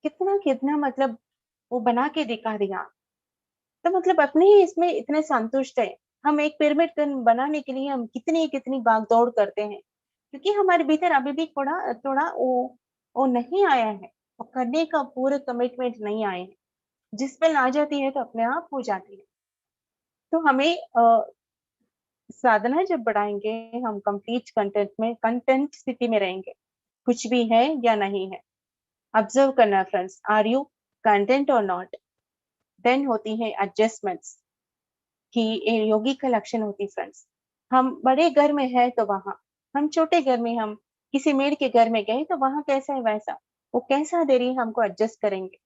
कितना कितना मतलब वो बना के दिखा दिया। तो मतलब अपने ही इसमें इतने संतुष्ट है। हम एक पिरामिड बनाने के लिए हम कितनी कितनी भाग दौड़ करते हैं, क्योंकि हमारे भीतर अभी भी थोड़ा थोड़ा वो नहीं आया है, वो करने का पूरा कमिटमेंट नहीं आए है। जिस पल आ जाती है तो अपने आप हो जाती है। तो हमें साधना जब बढ़ाएंगे, हम कंप्लीट कंटेंट स्थिति में रहेंगे, कुछ भी है या नहीं है। ऑब्जर्व करना फ्रेंड्स, आर यू कंटेंट और नॉट। देन होती है एडजस्टमेंट्स, कि ये योगी का लक्षण होती फ्रेंड्स। हम बड़े घर में है तो वहां, हम छोटे घर में, हम किसी मेड के घर में गए तो वहां कैसा है वैसा, वो कैसा दे रही है हमको एडजस्ट करेंगे।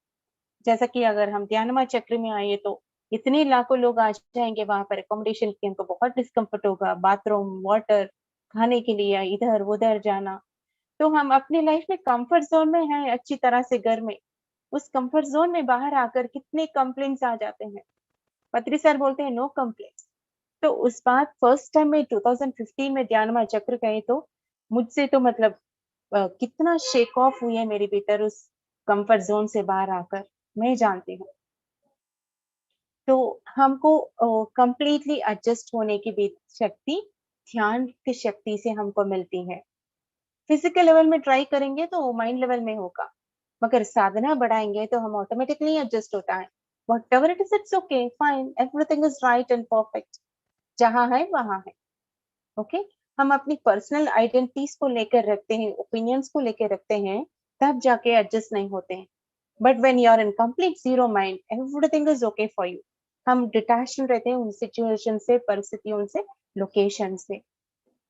जैसा कि अगर हम ध्यानमा चक्र में आए तो इतने लाखों लोग आ जाएंगे वहां पर, अकोमोडेशन की हमको बहुत डिस्कम्फर्ट होगा, बाथरूम, वाटर, खाने के लिए इधर उधर जाना। तो हम अपनी लाइफ में कंफर्ट जोन में हैं अच्छी तरह से घर में, उस कंफर्ट जोन में बाहर आकर कितने कंप्लेंट्स आ जाते हैं। पत्री सर बोलते हैं नो कंप्लेंट्स। तो उस बात फर्स्ट टाइम में 2015 में ध्यानमा चक्र गए तो मुझसे तो मतलब कितना शेक ऑफ हुई है मेरे भीतर उस कंफर्ट जोन से बाहर आकर, मैं जानती हूँ। तो हमको कंप्लीटली एडजस्ट होने की भी शक्ति ध्यान की शक्ति से हमको मिलती है। फिजिकल लेवल में ट्राई करेंगे तो माइंड लेवल में होगा, मगर साधना बढ़ाएंगे तो हम ऑटोमेटिकली एडजस्ट होता है। Whatever it is, it's okay, fine, everything is right and perfect, जहां है वहां है। ओके हम अपनी पर्सनल आइडेंटिटीज को लेकर रखते हैं, ओपिनियंस को लेकर रखते हैं, तब जाके एडजस्ट नहीं होते हैं। But when you are in complete zero mind, everything is okay for you. हम डिटैच रहते हैं उन सिचुएशन से, परिस्थितियों से, लोकेशन से।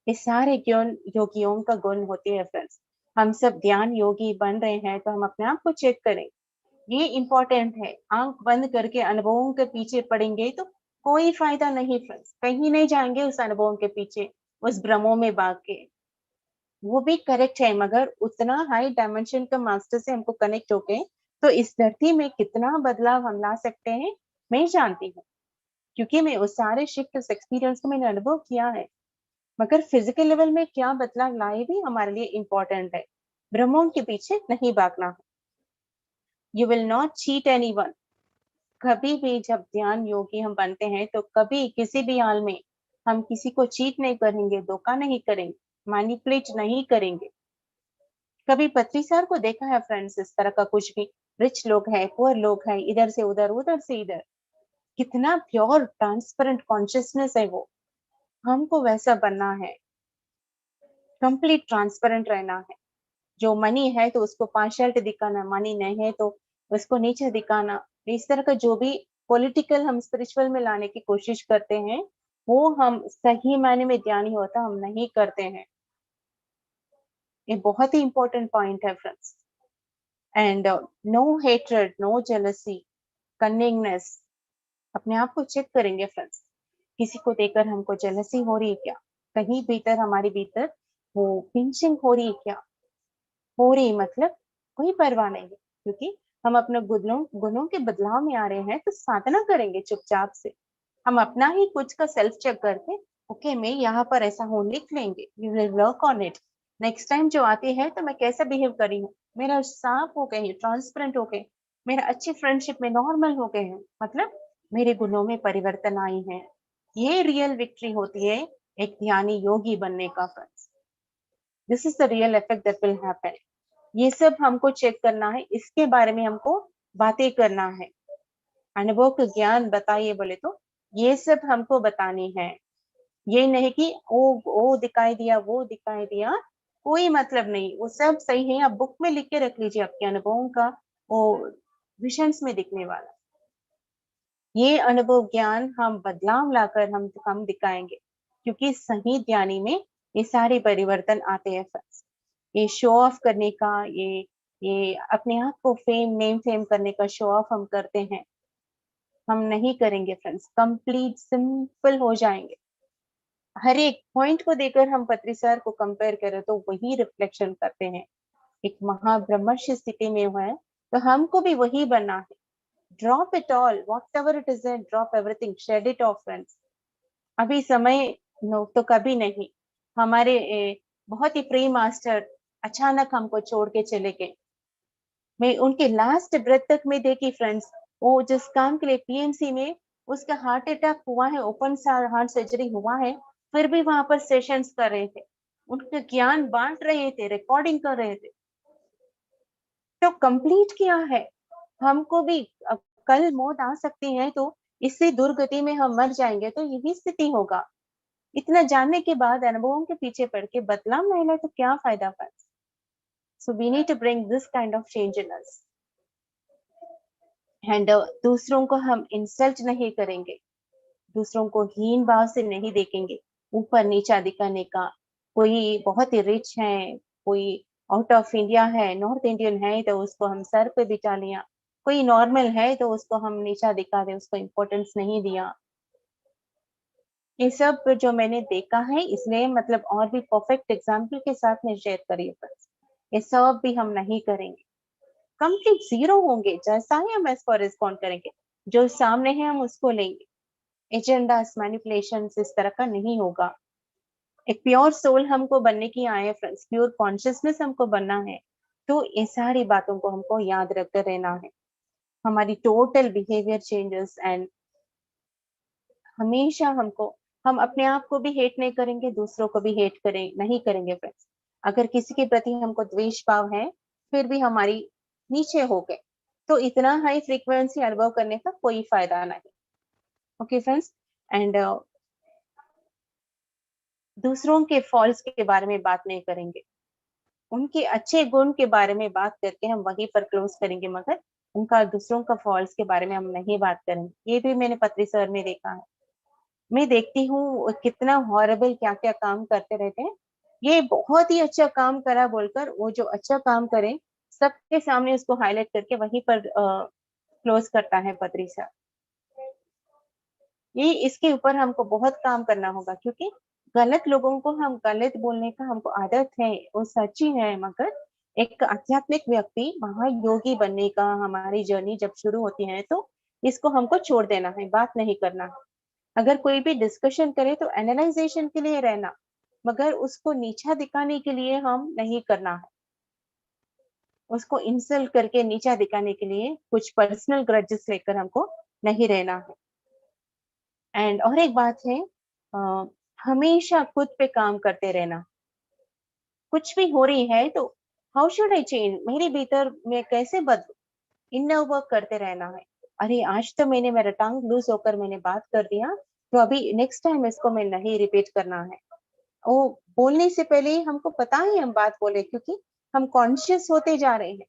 ये सारे गुण योगियों का गुण होती है फ्रेंड्स। हम सब ध्यान योगी बन रहे हैं तो हम अपने आप को चेक करें, ये इंपॉर्टेंट है। आंख बंद करके अनुभवों के पीछे पड़ेंगे तो कोई फायदा नहीं फ्रेंड्स, कहीं नहीं जाएंगे उस अनुभवों के पीछे, उस भ्रमों में भाग के। वो भी करेक्ट है, मगर उतना हाई डायमेंशन का मास्टर से हमको कनेक्ट होके तो इस धरती में कितना बदलाव हम ला सकते हैं, मैं जानती हूँ, क्योंकि मैं उस सारे शिफ्ट, उस एक्सपीरियंस को मैंने अनुभव किया है। मगर फिजिकल लेवल में क्या बदलाव लाए भी हमारे लिए इंपॉर्टेंट है। भ्रमों के पीछे नहीं भागना है। You will not cheat anyone. कभी भी जब ध्यान योगी हम बनते हैं तो कभी किसी भी हाल में हम किसी को चीट नहीं करेंगे, धोखा नहीं करेंगे। मैनिपुलेट नहीं करेंगे। कभी पत्री सर को देखा है फ्रेंड्स इस तरह का कुछ भी? रिच लोग हैं, पुअर लोग हैं, इधर से उधर, उधर से इधर, कितना प्योर ट्रांसपेरेंट कॉन्शियसनेस है वो। हमको वैसा बनना है, कंप्लीट ट्रांसपेरेंट रहना है। जो मनी है तो उसको पार्शियलिटी दिखाना, मनी नहीं है तो उसको नीचे दिखाना, इस तरह का जो भी पॉलिटिकल हम स्पिरिचुअल में लाने की कोशिश करते हैं, वो हम सही मायने में ज्ञानी होता हम नहीं करते हैं। ये बहुत ही इंपॉर्टेंट पॉइंट है friends. And no hatred, no jealousy, cunningness. अपने आप को चेक करेंगे फ्रेंड्स, किसी को देखकर हमको जेलसी हो रही है क्या? कहीं भीतर, हमारे भीतर वो पिंचिंग हो रही है क्या? हो रही मतलब कोई परवाह नहीं है, क्योंकि हम अपने गुणों गुणों के बदलाव में आ रहे हैं, तो साधना करेंगे चुपचाप से। हम अपना ही कुछ का सेल्फ चेक करके, ओके मैं यहाँ पर ऐसा हूँ, लिख लेंगे, we will work on it. Next time जो आती है तो मैं कैसे बिहेव करी हूँ, मेरा साफ हो गए, ट्रांसपेरेंट हो गए, मेरा अच्छी फ्रेंडशिप में नॉर्मल हो गए हैं, मतलब मेरे गुणों में परिवर्तन आई है। ये रियल विक्ट्री होती है एक ध्यानी योगी बनने का friends. This is the real effect that will happen. ये सब हमको चेक करना है, इसके बारे में हमको बातें करना है। अनुभव का ज्ञान बताइए बोले तो ये सब हमको बतानी है। ये नहीं कि वो दिखाई दिया, वो दिखाई दिया, कोई मतलब नहीं, वो सब सही है। आप बुक में लिख के रख लीजिए आपके अनुभवों का, वो विजन्स में दिखने वाला। ये अनुभव ज्ञान हम बदलाव लाकर हम दिखाएंगे, क्योंकि सही ज्ञानी में ये सारे परिवर्तन आते हैं फ्रेंड्स। ये शो ऑफ करने का, ये अपने आप को फेम, नेम फेम करने का शो ऑफ हम करते हैं, हम नहीं करेंगे फ्रेंड्स। कंप्लीट सिंपल हो जाएंगे। हर एक पॉइंट को देकर हम पत्री सर को कंपेयर करें तो वही रिफ्लेक्शन करते हैं। एक महाब्रह्मर्षि स्थिति में हुआ है, तो हमको भी वही बनना है। Drop it all, whatever it is, drop everything, shed it off friends. अभी समय नो तो कभी नहीं। हमारे बहुत ही प्रिय मास्टर अचानक हमको छोड़ के चले गए। मैं उनके लास्ट ब्रेथ तक में देखी फ्रेंड्स, वो जिस काम के लिए पीएमसी में उसका हार्ट अटैक हुआ है, ओपन हार्ट सर्जरी हुआ है, फिर भी वहां पर सेशंस कर रहे थे, उनका ज्ञान बांट रहे थे, रिकॉर्डिंग कर रहे थे। तो कंप्लीट किया है। हमको भी कल मौत आ सकती है, तो इससे दुर्गति में हम मर जाएंगे, तो यही स्थिति होगा। इतना जानने के बाद अनुभवों के पीछे पड़ के बदलाव नहीं लाए तो क्या फायदा friends? So we need to bring this kind of change in us. And दूसरों को हम इंसल्ट नहीं करेंगे, दूसरों को हीन भाव से नहीं देखेंगे, ऊपर नीचा दिखाने का। कोई बहुत ही रिच है, कोई आउट ऑफ इंडिया है, नॉर्थ इंडियन है, तो उसको हम सर पे बिठा लिया। कोई नॉर्मल है तो उसको हम नीचा दिखा दे, उसको इम्पोर्टेंस नहीं दिया। ये सब जो मैंने देखा है, इसलिए मतलब और भी परफेक्ट एग्जाम्पल के साथ में शेयर करिए फ्रेंड्स। ये सब भी हम नहीं करेंगे, कंप्लीट जीरो होंगे। जैसा ही हम इसको रिस्पॉन्ड करेंगे, जो सामने है हम उसको लेंगे। एजेंडा, मैनिपुलेशन इस तरह का नहीं होगा। एक प्योर सोल हमको बनने की आए फ्रेंड्स, प्योर कॉन्शियसनेस हमको बनना है। तो ये सारी बातों को हमको याद रखते रहना है। हमारी टोटल बिहेवियर चेंजेस। एंड हमेशा हमको, हम अपने आप को भी हेट नहीं करेंगे, दूसरों को भी हेट नहीं करेंगे फ्रेंड्स। अगर किसी के प्रति हमको द्वेष भाव है, फिर भी हमारी नीचे हो गए, तो इतना हाई फ्रीक्वेंसी अनुभव करने का कोई फायदा नहीं। Okay friends. एंड दूसरों के फॉल्स के बारे में बात नहीं करेंगे, उनके अच्छे गुण के बारे में बात करके हम वहीं पर क्लोज करेंगे, मगर उनका दूसरों का फॉल्स के बारे में हम नहीं बात करेंगे। ये भी मैंने पत्री सर में देखा है। मैं देखती हूँ कितना हॉरेबल क्या क्या काम करते रहते हैं। ये बहुत ही अच्छा काम करा बोलकर वो जो अच्छा काम करे सबके सामने उसको हाईलाइट करके वहीं पर क्लोज करता है पत्री सर। ये इसके ऊपर हमको बहुत काम करना होगा, क्योंकि गलत लोगों को हम गलत बोलने का हमको आदत है, वो सच्ची है। मगर एक आध्यात्मिक व्यक्ति, महायोगी बनने का हमारी जर्नी जब शुरू होती है, तो इसको हमको छोड़ देना है, बात नहीं करना है। अगर कोई भी डिस्कशन करे तो एनालाइजेशन के लिए रहना, मगर उसको नीचा दिखाने के लिए हम नहीं करना है। उसको इंसल्ट करके नीचा दिखाने के लिए कुछ पर्सनल ग्रजेस लेकर हमको नहीं रहना है। एंड और एक बात है, हमेशा खुद पे काम करते रहना। कुछ भी हो रही है तो हाउ शुड आई चेंज, मेरे भीतर मैं कैसे बदलूं, इनर वर्क करते रहना है। अरे आज तो मैंने मेरा टंग लूज होकर मैंने बात कर दिया, तो अभी नेक्स्ट टाइम इसको मैं नहीं रिपीट करना है। वो बोलने से पहले ही हमको पता है हम बात बोले, क्योंकि हम कॉन्शियस होते जा रहे हैं।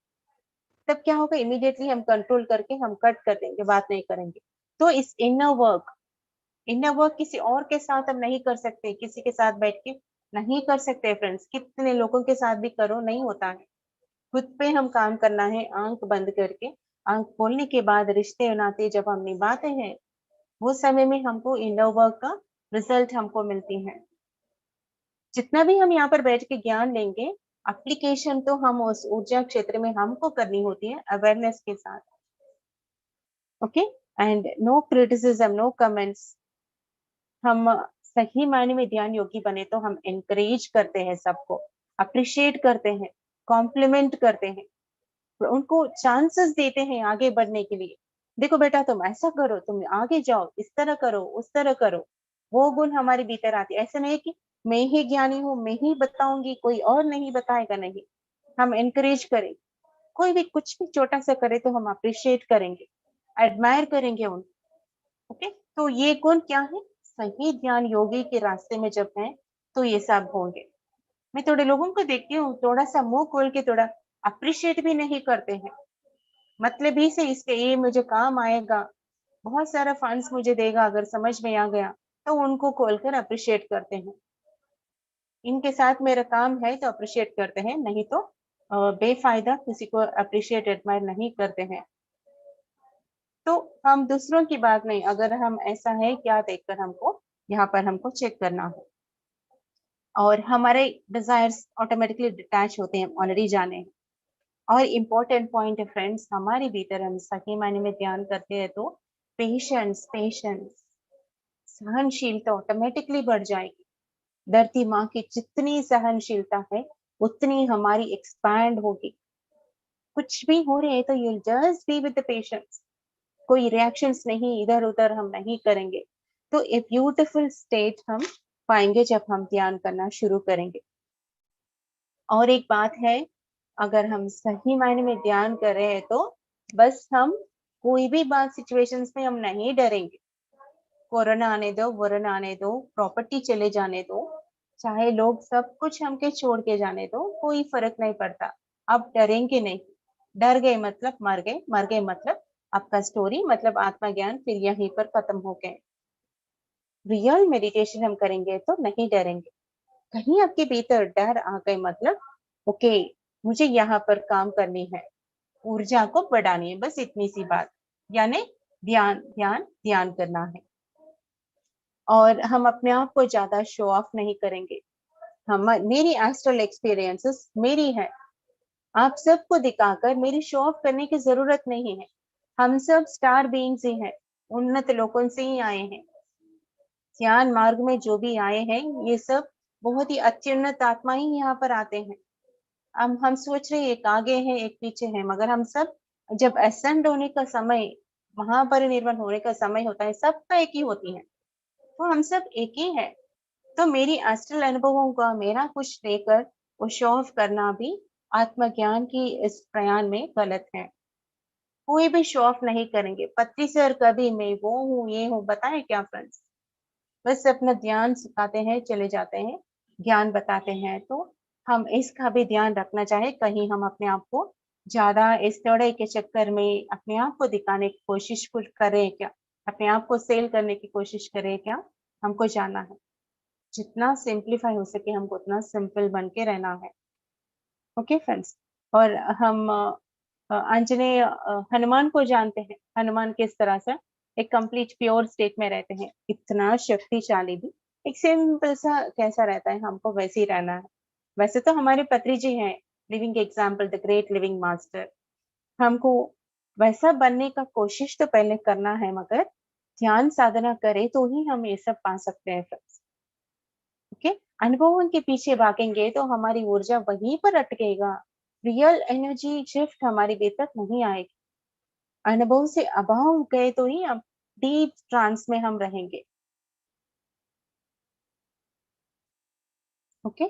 तब क्या होगा, इमीडिएटली हम कंट्रोल करके हम कट कर देंगे, बात नहीं करेंगे। तो इस इनर वर्क किसी और के साथ हम नहीं कर सकते, किसी के साथ बैठ के नहीं कर सकते फ्रेंड्स, कितने लोगों के साथ भी करो नहीं होता है। खुद पे हम काम करना है, आंख बंद करके। आंख खोलने के बाद रिश्ते नाते जब हम निभाते हैं, वो समय में हमको इनर वर्क का रिजल्ट हमको मिलती है। जितना भी हम यहाँ पर बैठ के ज्ञान लेंगे, एप्लीकेशन तो हम उस ऊर्जा क्षेत्र में हमको करनी होती है अवेयरनेस के साथ। Okay, and no criticism, no comments. हम सही मायने में ध्यान योगी बने तो हम एनकरेज करते हैं सबको, अप्रिशिएट करते हैं, कॉम्प्लीमेंट करते हैं, उनको चांसेस देते हैं आगे बढ़ने के लिए। देखो बेटा तुम ऐसा करो, तुम आगे जाओ, इस तरह करो, उस तरह करो। वो गुण हमारे भीतर आती है। ऐसा नहीं कि मैं ही ज्ञानी हूँ, मैं ही बताऊंगी, कोई और नहीं बताएगा, नहीं। हम एनकरेज करें, कोई भी कुछ भी छोटा सा करे तो हम अप्रिशिएट करेंगे, एडमायर करेंगे उनको। ओके, तो ये गुण क्या है, सही ध्यान योगी के रास्ते में जब है तो ये सब होंगे। मैं थोड़े लोगों को देखती हूँ, थोड़ा सा मुंह खोल के थोड़ा अप्रिशिएट भी नहीं करते हैं, मतलब ही से इसके ये मुझे काम आएगा, बहुत सारा फंड्स मुझे देगा अगर समझ में आ गया, तो उनको खोलकर अप्रिशिएट करते हैं। इनके साथ मेरा काम है तो अप्रिशिएट करते हैं, नहीं तो बेफायदा किसी को अप्रिशिएट एडमायर नहीं करते हैं। तो हम दूसरों की बात नहीं, अगर हम ऐसा है क्या देखकर हमको यहाँ पर हमको चेक करना है, और हमारे डिजायर्स ऑटोमेटिकली डिटैच होते हैं, ऑलरेडी जाने हैं। और इम्पोर्टेंट पॉइंट है फ्रेंड्स, हमारे भीतर हम सही मायने में ध्यान करते हैं तो पेशेंस पेशेंस, सहनशीलता ऑटोमेटिकली बढ़ जाएगी। धरती माँ की जितनी सहनशीलता है उतनी हमारी एक्सपैंड होगी। कुछ भी हो रहे है तो you just be with the patience, कोई रिएक्शंस नहीं, इधर उधर हम नहीं करेंगे। तो ए ब्यूटीफुल स्टेट हम पाएंगे जब हम ध्यान करना शुरू करेंगे। और एक बात है, अगर हम सही मायने में ध्यान कर रहे हैं तो बस हम कोई भी बात सिचुएशंस में हम नहीं डरेंगे। कोरोना आने दो, वोरोना आने दो, प्रॉपर्टी चले जाने दो, चाहे लोग सब कुछ हमके छोड़ के जाने दो, कोई फर्क नहीं पड़ता। अब डरेंगे नहीं। डर गए मतलब मर गए, मर गए मतलब आपका स्टोरी मतलब आत्मा ज्ञान फिर यहीं पर खत्म हो गए। रियल मेडिटेशन हम करेंगे तो नहीं डरेंगे। कहीं आपके भीतर डर आ गए मतलब ओके, मुझे यहाँ पर काम करनी है, ऊर्जा को बढ़ानी है, बस इतनी सी बात। यानी ध्यान ध्यान ध्यान करना है। और हम अपने आप को ज्यादा शो ऑफ नहीं करेंगे। हम मेरी एस्ट्रल एक्सपीरियंसेस मेरी है, आप सबको दिखाकर मेरी शो ऑफ करने की जरूरत नहीं है। हम सब स्टार बीइंग्स ही हैं, उन्नत लोकों से ही आए हैं। ज्ञान मार्ग में जो भी आए हैं ये सब बहुत ही अत्युन्नत आत्मा ही यहाँ पर आते हैं। हम सोच रहे हैं एक आगे है एक पीछे है, मगर हम सब जब असेंड होने का समय, महापरिनिर्वाण होने का समय होता है, सबका एक ही होती है, तो हम सब एक ही है। तो मेरी एस्ट्रल अनुभवों का मेरा कुछ लेकर वो शो ऑफ करना भी आत्मज्ञान की इस प्रयाण में गलत है। कोई भी शो ऑफ नहीं करेंगे पत्ती सर, कभी मैं वो हूँ ये हूँ, बताए क्या फ्रेंड्स। बस अपना ध्यान सिखाते हैं, चले जाते हैं, ज्ञान बताते हैं। तो हम इसका भी ध्यान रखना चाहे, कहीं हम अपने आप को ज्यादा इस तरह के चक्कर में अपने आप को दिखाने की कोशिश कुछ करें क्या, अपने आप को सेल करने की कोशिश करें क्या। हमको जाना है, जितना सिंप्लीफाई हो सके हमको उतना सिंपल बन के रहना है। Okay friends. और हम आंजनेय हनुमान को जानते हैं, हनुमान किस तरह से एक कंप्लीट प्योर स्टेट में रहते हैं, इतना शक्तिशाली भी एक सिंपल सा कैसा रहता है, हमको वैसे ही रहना है। वैसे तो हमारे पत्री जी हैं, living example, the great living master. हमको वैसा बनने का कोशिश तो पहले करना है, मगर ध्यान साधना करे तो ही हम ये सब पा सकते हैं फ्रेंड्स। ओके, अनुभवों के पीछे भागेंगे तो हमारी ऊर्जा वहीं पर अटकेगा, रियल एनर्जी शिफ्ट हमारे भीतर नहीं आएगी। अनुभव से अभाव गए तो ही हम डीप ट्रांस में हम रहेंगे। ओके,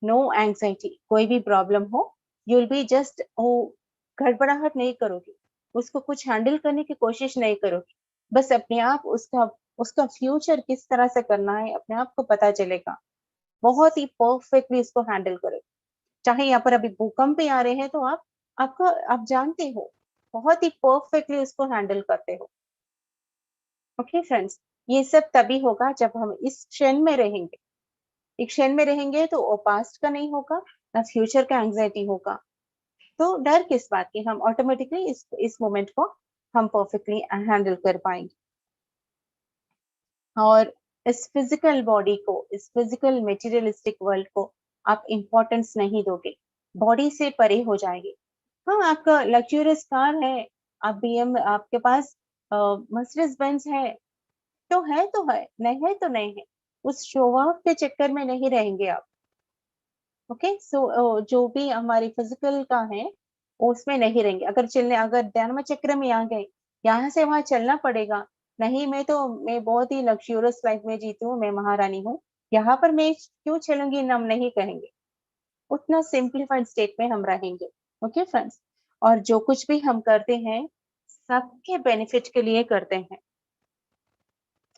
नो एंग्जाइटी, कोई भी प्रॉब्लम हो यू विल बी जस्ट गड़बड़ाहट नहीं करोगी, उसको कुछ हैंडल करने की कोशिश नहीं करोगी, बस अपने आप उसका उसका फ्यूचर किस तरह से करना है अपने आप को पता चलेगा, बहुत ही परफेक्टली इसको हैंडल करो। चाहे यहाँ पर अभी भूकंप भी आ रहे हैं तो आप जानते हो बहुत ही परफेक्टली उसको हैंडल करते हो। ओके फ्रेंड्स, ये सब तभी होगा जब हम इस क्षण में रहेंगे। एक क्षण में रहेंगे तो वो पास्ट का नहीं होगा, ना फ्यूचर का एंग्जाइटी होगा। तो डर किस बात की, हम ऑटोमेटिकली इस मोमेंट को हम परफेक्टली हैंडल कर पाएंगे। और इस फिजिकल बॉडी को, इस फिजिकल मेटीरियलिस्टिक वर्ल्ड को आप इंपॉर्टेंस नहीं दोगे, बॉडी से परे हो जाएंगे। हाँ, आपका लग्जरियस कार है, आप बीएम, आपके पास मर्सिडीज बेंज है, तो है, नहीं है तो नहीं है, उस शो ऑफ के चक्कर में नहीं रहेंगे आप। ओके, सो जो भी हमारी फिजिकल का है उसमें नहीं रहेंगे। अगर ध्यान चक्र में आ गए, यहाँ से वहां चलना पड़ेगा, नहीं मैं बहुत ही लग्जूरियस लाइफ में जीती हूँ, मैं महारानी हूँ, यहाँ पर मैं क्यों चलूंगी, हम नहीं कहेंगे। उतना सिंप्लीफाइड स्टेट में हम रहेंगे। ओके फ्रेंड्स, और जो कुछ भी हम करते हैं सबके बेनिफिट के लिए करते हैं,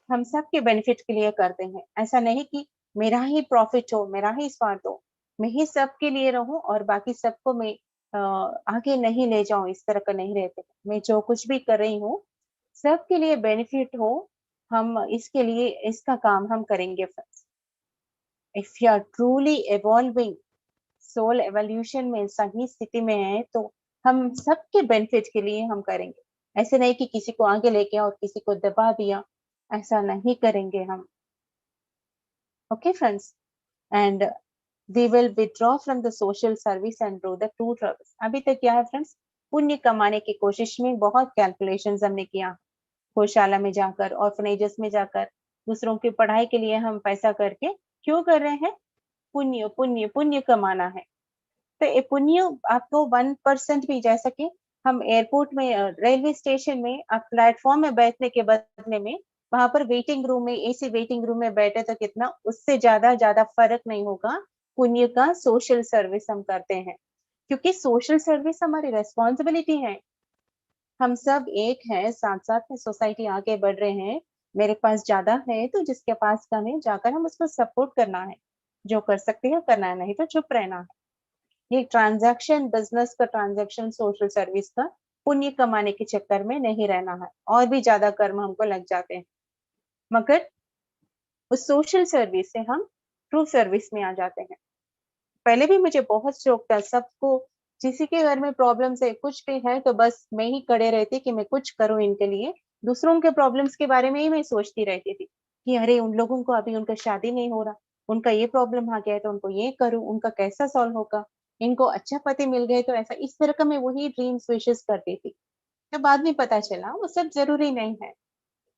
हम सबके बेनिफिट के लिए करते हैं। ऐसा नहीं कि मेरा ही प्रॉफिट हो, मेरा ही स्वार्थ हो, मैं ही सबके लिए रहूं और बाकी सबको मैं आगे नहीं ले जाऊं, इस तरह का नहीं रहते। मैं जो कुछ भी कर रही हूँ सबके लिए बेनिफिट हो, हम इसके लिए इसका काम हम करेंगे friends. If you are truly evolving, soul evolution में सही स्थिति में है तो हम सबके बेनिफिट के लिए हम करेंगे। ऐसे नहीं कि किसी को आगे लेके और किसी को दबा दिया, ऐसा नहीं करेंगे हम। Okay friends, and we will withdraw from the social service and do the true service. अभी तक क्या है फ्रेंड्स, पुण्य कमाने की कोशिश में बहुत कैलकुलेशंस हमने किया, गौशाला में जाकर, ऑर्फनेजेस में जाकर, दूसरों की पढ़ाई के लिए हम पैसा करके क्यों कर रहे हैं, पुण्य पुण्य पुण्य कमाना है। तो ये पुण्य आपको 1% भी जा सके, हम एयरपोर्ट में, रेलवे स्टेशन में, आप प्लेटफॉर्म में बैठने के बदले में वहां पर वेटिंग रूम में, एसी वेटिंग रूम में बैठे तो कितना, उससे ज्यादा ज्यादा फर्क नहीं होगा। पुण्य का सोशल सर्विस हम करते हैं, क्योंकि सोशल सर्विस हमारी रेस्पॉन्सिबिलिटी है। हम सब एक है, साथ साथ में सोसाइटी आगे बढ़ रहे हैं। मेरे पास ज्यादा है तो जिसके पास कम है जाकर हम उसको सपोर्ट करना है, जो कर सकते हैं करना है, नहीं तो चुप रहना है। ये ट्रांजैक्शन, बिजनेस का ट्रांजैक्शन, सोशल सर्विस का, पुण्य कमाने के चक्कर में नहीं रहना है, और भी ज्यादा कर्म हमको लग जाते हैं। मगर उस सोशल सर्विस से हम ट्रू सर्विस में आ जाते हैं। पहले भी मुझे बहुत शौक था, सबको, किसी के घर में प्रॉब्लम्स है, कुछ भी है तो बस मैं ही खड़े रहती कि मैं कुछ करूं इनके लिए, दूसरों के प्रॉब्लम्स के बारे में ही मैं सोचती रहती थी कि अरे उन लोगों को अभी उनका शादी नहीं हो रहा, उनका ये प्रॉब्लम आ गया है तो उनको ये करूं, उनका कैसा सॉल्व होगा, इनको अच्छा पति मिल गए तो ऐसा, इस तरह का मैं वही ड्रीम्स विशेस करती थी। तो बाद में पता चला वो सब जरूरी नहीं है।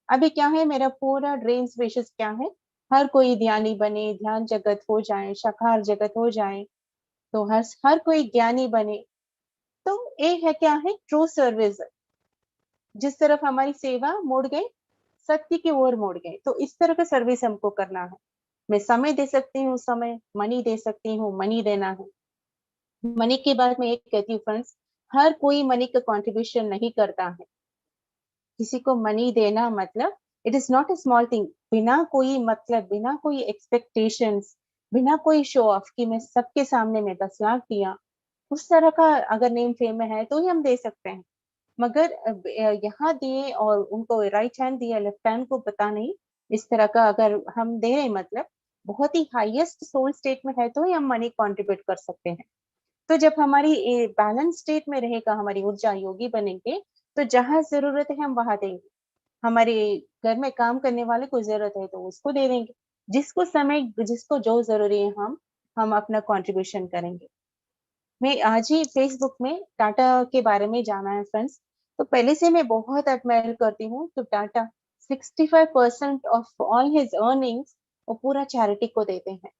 अभी क्या है, मेरा पूरा ड्रीम्स विशेस क्या है, हर कोई ध्यानी बने, ध्यान जगत हो जाए, शाखार जगत हो जाए, तो हर कोई ज्ञानी बने। तो एक है क्या है, ट्रू सर्विस, जिस तरफ हमारी सेवा मुड़ गई, सत्य की ओर मुड़ गए, तो इस तरह का सर्विस हमको करना है। मैं समय दे सकती हूँ, समय, मनी दे सकती हूँ, मनी देना है। मनी के बाद में एक कहती हूँ फ्रेंड्स, हर कोई मनी का कंट्रीब्यूशन नहीं करता है। किसी को मनी देना मतलब it is not a small thing, बिना कोई मतलब, बिना कोई एक्सपेक्टेशंस, बिना कोई शो ऑफ कि मैं सबके सामने में 10 लाख दिया, उस तरह का अगर नेम फेम में है तो ही हम दे सकते हैं। मगर यहाँ दिए और उनको राइट हैंड दिया, लेफ्ट हैंड को पता नहीं, इस तरह का अगर हम दे रहे मतलब बहुत ही हाईएस्ट सोल स्टेट में है तो ही हम मनी कंट्रीब्यूट कर सकते हैं। तो जब हमारी बैलेंस स्टेट में रहेगा, हमारी ऊर्जा योगी बनेंगे, तो जहां जरूरत है हम वहां देंगे। हमारे घर में काम करने वाले को जरूरत है तो उसको दे देंगे, जिसको समय, जिसको जो जरूरी है हम अपना कंट्रीब्यूशन करेंगे। मैं आज ही फेसबुक में टाटा के बारे में जाना है फ्रेंड्स, तो पहले से मैं बहुत एडमायर करती हूँ। तो Tata 65% of all his earnings वो पूरा चैरिटी को देते हैं।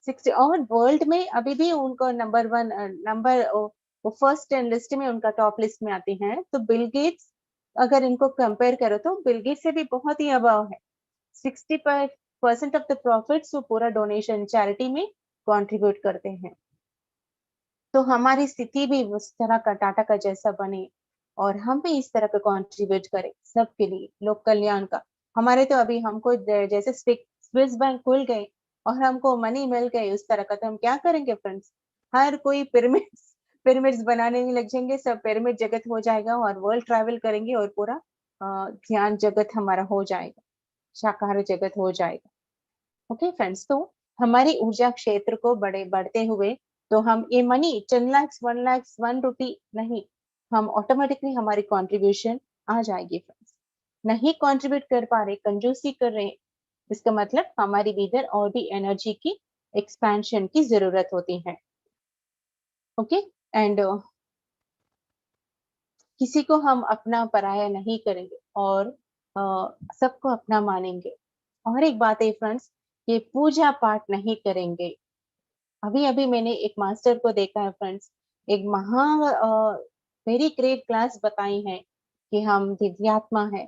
60, और वर्ल्ड में अभी भी उनको नंबर वन, नंबर, वो फर्स्ट 10 लिस्ट में उनका टॉप लिस्ट में आती हैं। तो बिल गेट्स, अगर इनको कंपेयर करो तो बिल गेट्स से भी बहुत ही अबव है। 65 50% ऑफ द प्रॉफिट्स वो पूरा डोनेशन चैरिटी में कंट्रीब्यूट करते हैं। तो हमारी स्थिति भी उस तरह का टाटा का जैसा बने और हम भी इस तरह का कंट्रीब्यूट करें सबके लिए, लोक कल्याण का। हमारे तो अभी हमको जैसे स्विस बैंक खुल गए और हमको मनी मिल गए उस तरह का, तो हम क्या करेंगे फ्रेंड्स? हर कोई पिरामिड्स पिरामिड्स बनाने में लग जाएंगे, सब पिरामिड जगत हो जाएगा और वर्ल्ड ट्रैवल करेंगे और पूरा ज्ञान जगत हमारा हो जाएगा, शाकाहारी जगत हो जाएगा। ओके फ्रेंड्स, तो हमारी ऊर्जा क्षेत्र को बढ़ते हुए तो हम ये मनी 10 लाख 1 लाख 1 रुपी नहीं, हम ऑटोमेटिकली हमारी कंट्रीब्यूशन आ जाएगी फ्रेंड्स। नहीं कंट्रीब्यूट कर पा रहे, कंजूसी कर रहे हैं, इसका मतलब हमारी भीतर और भी एनर्जी की एक्सपेंशन की जरूरत होती है। ओके एंड किसी को हम अपना पराया नहीं करेंगे और सबको अपना मानेंगे। और एक बात है फ्रेंड्स, ये पूजा पाठ नहीं करेंगे। अभी अभी मैंने एक मास्टर को देखा है फ्रेंड्स, एक वेरी ग्रेट क्लास बताई है कि हम दिव्यात्मा है।